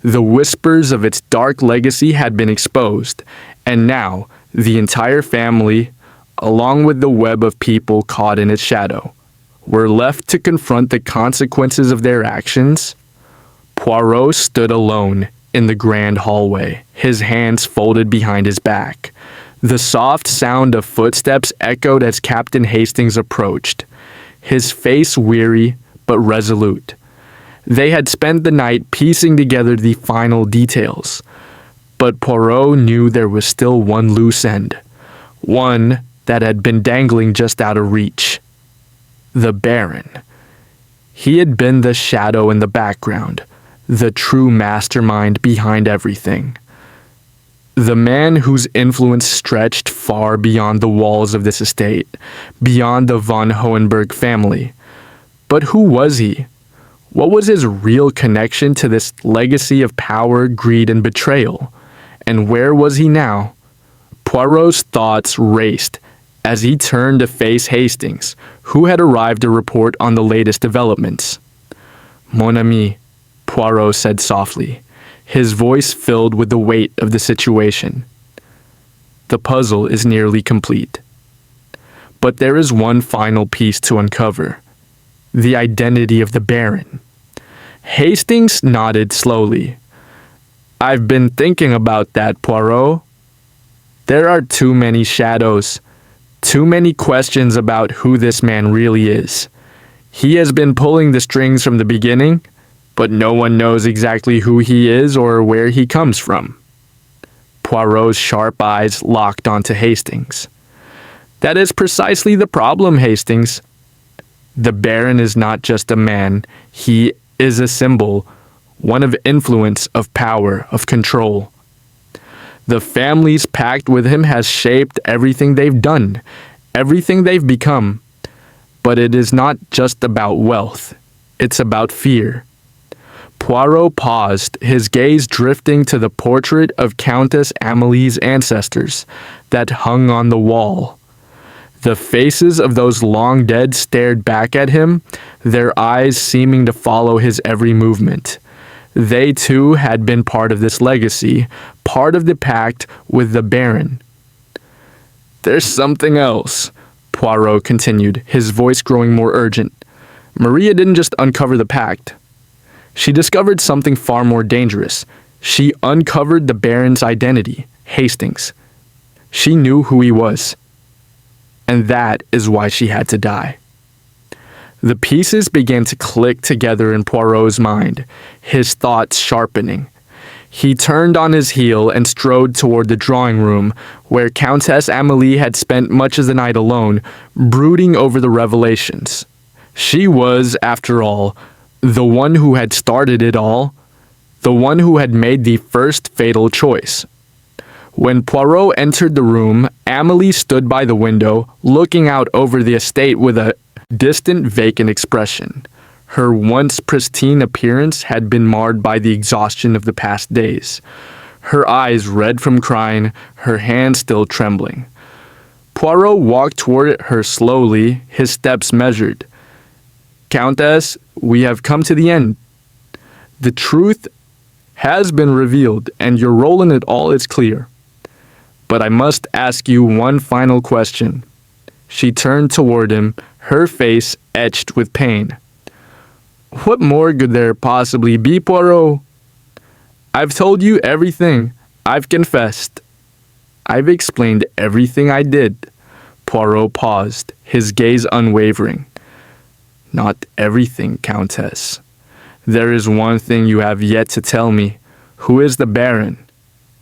The whispers of its dark legacy had been exposed, and now the entire family, along with the web of people caught in its shadow, were left to confront the consequences of their actions. Poirot stood alone in the grand hallway, his hands folded behind his back. The soft sound of footsteps echoed as Captain Hastings approached, his face weary but resolute. They had spent the night piecing together the final details, but Poirot knew there was still one loose end, one that had been dangling just out of reach. The Baron. He had been the shadow in the background, the true mastermind behind everything. The man whose influence stretched far beyond the walls of this estate, beyond the von Hohenberg family. But who was he? What was his real connection to this legacy of power, greed, and betrayal? And where was he now? Poirot's thoughts raced as he turned to face Hastings, who had arrived to report on the latest developments. "Mon ami," Poirot said softly, his voice filled with the weight of the situation. "The puzzle is nearly complete. But there is one final piece to uncover: the identity of the Baron." Hastings nodded slowly. "I've been thinking about that, Poirot. There are too many shadows, too many questions about who this man really is. He has been pulling the strings from the beginning, but no one knows exactly who he is or where he comes from." Poirot's sharp eyes locked onto Hastings. "That is precisely the problem, Hastings. The Baron is not just a man. He is a symbol, one of influence, of power, of control. The family's pact with him has shaped everything they've done, everything they've become. But it is not just about wealth. It's about fear." Poirot paused, his gaze drifting to the portrait of Countess Améli's ancestors that hung on the wall. The faces of those long dead stared back at him, their eyes seeming to follow his every movement. They too had been part of this legacy, part of the pact with the Baron. "There's something else," Poirot continued, his voice growing more urgent. "Maria didn't just uncover the pact. She discovered something far more dangerous. She uncovered the Baron's identity, Hastings. She knew who he was. And that is why she had to die." The pieces began to click together in Poirot's mind, his thoughts sharpening. He turned on his heel and strode toward the drawing room, where Countess Amélie had spent much of the night alone, brooding over the revelations. She was, after all, the one who had started it all, the one who had made the first fatal choice. When Poirot entered the room, Amélie stood by the window, looking out over the estate with a distant, vacant expression. Her once pristine appearance had been marred by the exhaustion of the past days. Her eyes red from crying, her hands still trembling. Poirot walked toward her slowly, his steps measured. "Countess, we have come to the end. The truth has been revealed, and your role in it all is clear. But I must ask you one final question." She turned toward him, her face etched with pain. What more could there possibly be, Poirot? I've told you everything. I've confessed. I've explained everything I did. Poirot paused, his gaze unwavering. Not everything, Countess. There is one thing you have yet to tell me. Who is the Baron?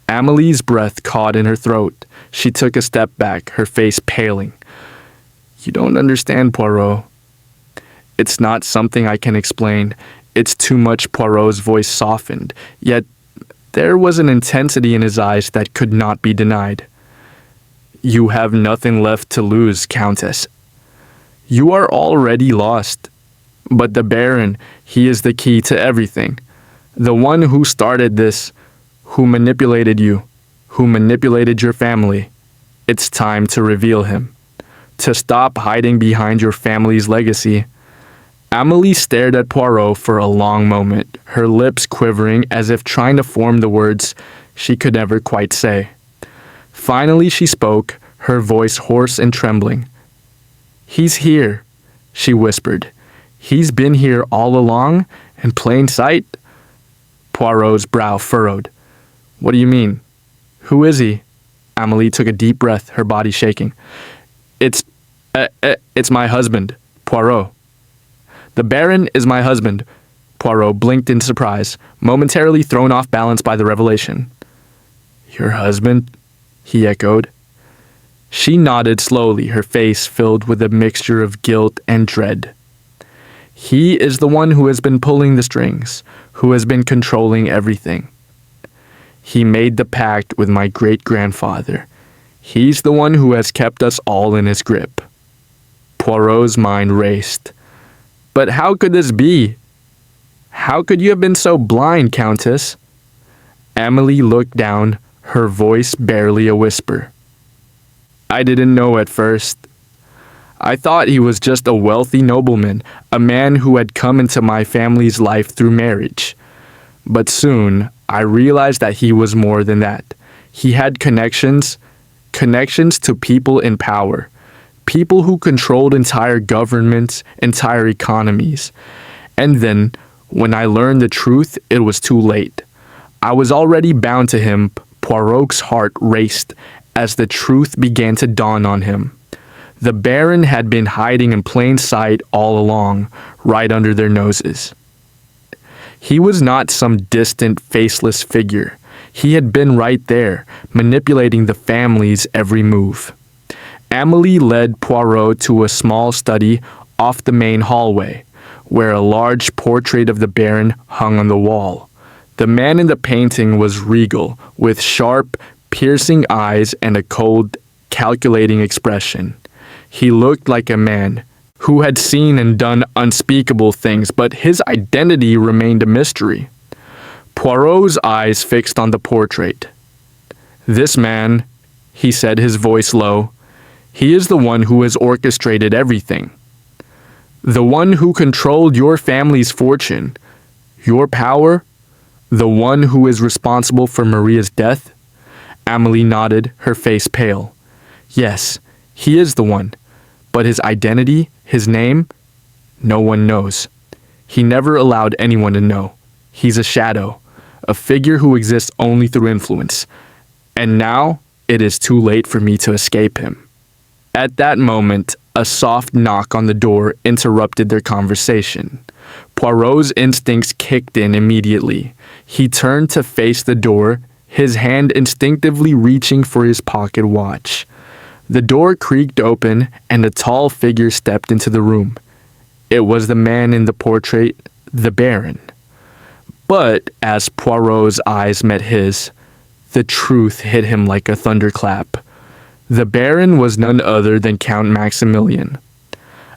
Amelie's breath caught in her throat. She took a step back, her face paling. You don't understand, Poirot. It's not something I can explain. It's too much. Poirot's voice softened, yet there was an intensity in his eyes that could not be denied. You have nothing left to lose, Countess. You are already lost. But the Baron, he is the key to everything. The one who started this, who manipulated you, who manipulated your family. It's time to reveal him. To stop hiding behind your family's legacy. Amélie stared at Poirot for a long moment, her lips quivering as if trying to form the words she could never quite say. Finally she spoke, her voice hoarse and trembling. He's here, she whispered. He's been here all along, in plain sight? Poirot's brow furrowed. What do you mean? Who is he? Amélie took a deep breath, her body shaking. It's my husband, Poirot. The Baron is my husband. Poirot blinked in surprise, momentarily thrown off balance by the revelation. Your husband? He echoed. She nodded slowly, her face filled with a mixture of guilt and dread. He is the one who has been pulling the strings, who has been controlling everything. He made the pact with my great-grandfather. He's the one who has kept us all in his grip. Poirot's mind raced. But how could this be? How could you have been so blind, Countess? Amélie looked down, her voice barely a whisper. I didn't know at first. I thought he was just a wealthy nobleman, a man who had come into my family's life through marriage. But soon, I realized that he was more than that. He had connections to people in power, people who controlled entire governments, entire economies. And then, when I learned the truth, it was too late. I was already bound to him. Poirot's heart raced as the truth began to dawn on him. The Baron had been hiding in plain sight all along, right under their noses. He was not some distant, faceless figure. He had been right there, manipulating the family's every move. Amélie led Poirot to a small study off the main hallway, where a large portrait of the Baron hung on the wall. The man in the painting was regal, with sharp, piercing eyes and a cold, calculating expression. He looked like a man who had seen and done unspeakable things, but his identity remained a mystery. Poirot's eyes fixed on the portrait. This man, he said, his voice low, he is the one who has orchestrated everything. The one who controlled your family's fortune, your power, the one who is responsible for Maria's death? Amélie nodded, her face pale. Yes, he is the one. But his identity, his name, no one knows. He never allowed anyone to know. He's a shadow, a figure who exists only through influence. And now, it is too late for me to escape him. At that moment, a soft knock on the door interrupted their conversation. Poirot's instincts kicked in immediately. He turned to face the door, his hand instinctively reaching for his pocket watch. The door creaked open, and a tall figure stepped into the room. It was the man in the portrait, the Baron. But as Poirot's eyes met his, the truth hit him like a thunderclap. The Baron was none other than Count Maximilian.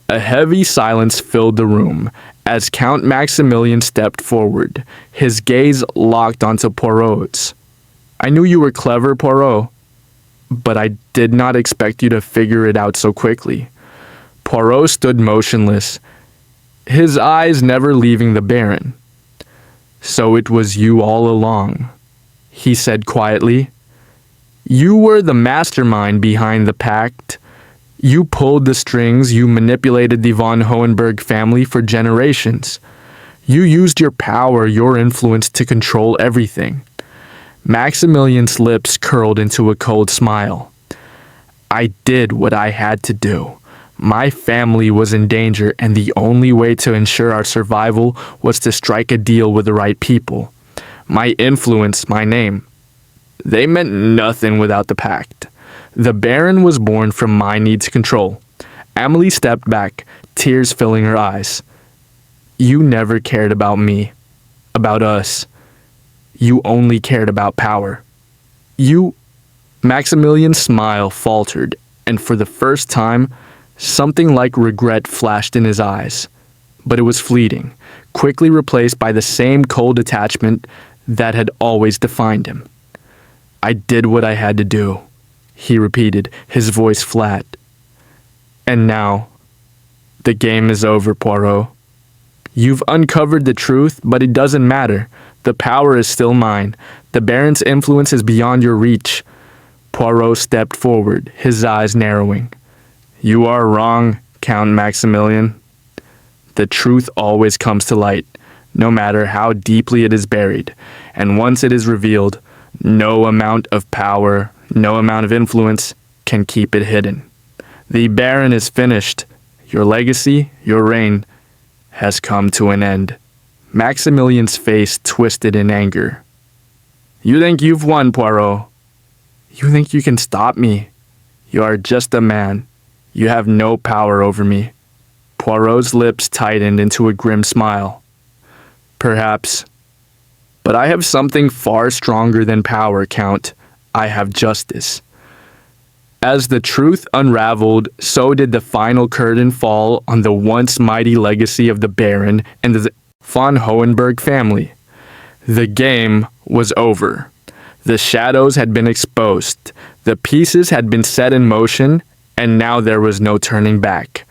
A heavy silence filled the room as Count Maximilian stepped forward, his gaze locked onto Poirot's. I knew you were clever, Poirot, but I did not expect you to figure it out so quickly. Poirot stood motionless, his eyes never leaving the Baron. So it was you all along, he said quietly. You were the mastermind behind the pact. You pulled the strings, you manipulated the von Hohenberg family for generations. You used your power, your influence to control everything. Maximilian's lips curled into a cold smile. I did what I had to do. My family was in danger, and the only way to ensure our survival was to strike a deal with the right people. My influence, my name, they meant nothing without the pact. The Baron was born from my need to control. Amélie stepped back, tears filling her eyes. You never cared about me, about us. You only cared about power. Maximilian's smile faltered, and for the first time, something like regret flashed in his eyes. But it was fleeting, quickly replaced by the same cold attachment that had always defined him. I did what I had to do, he repeated, his voice flat. And now, the game is over, Poirot. You've uncovered the truth, but it doesn't matter. The power is still mine. The Baron's influence is beyond your reach. Poirot stepped forward, his eyes narrowing. You are wrong, Count Maximilian. The truth always comes to light, no matter how deeply it is buried. And once it is revealed, no amount of power, no amount of influence can keep it hidden. The Baron is finished. Your legacy, your reign, has come to an end. Maximilian's face twisted in anger. You think you've won, Poirot? You think you can stop me? You are just a man. You have no power over me. Poirot's lips tightened into a grim smile. Perhaps. But I have something far stronger than power, Count. I have justice. As the truth unraveled, so did the final curtain fall on the once mighty legacy of the Baron and the von Hohenberg family. The game was over. The shadows had been exposed. The pieces had been set in motion, and now there was no turning back.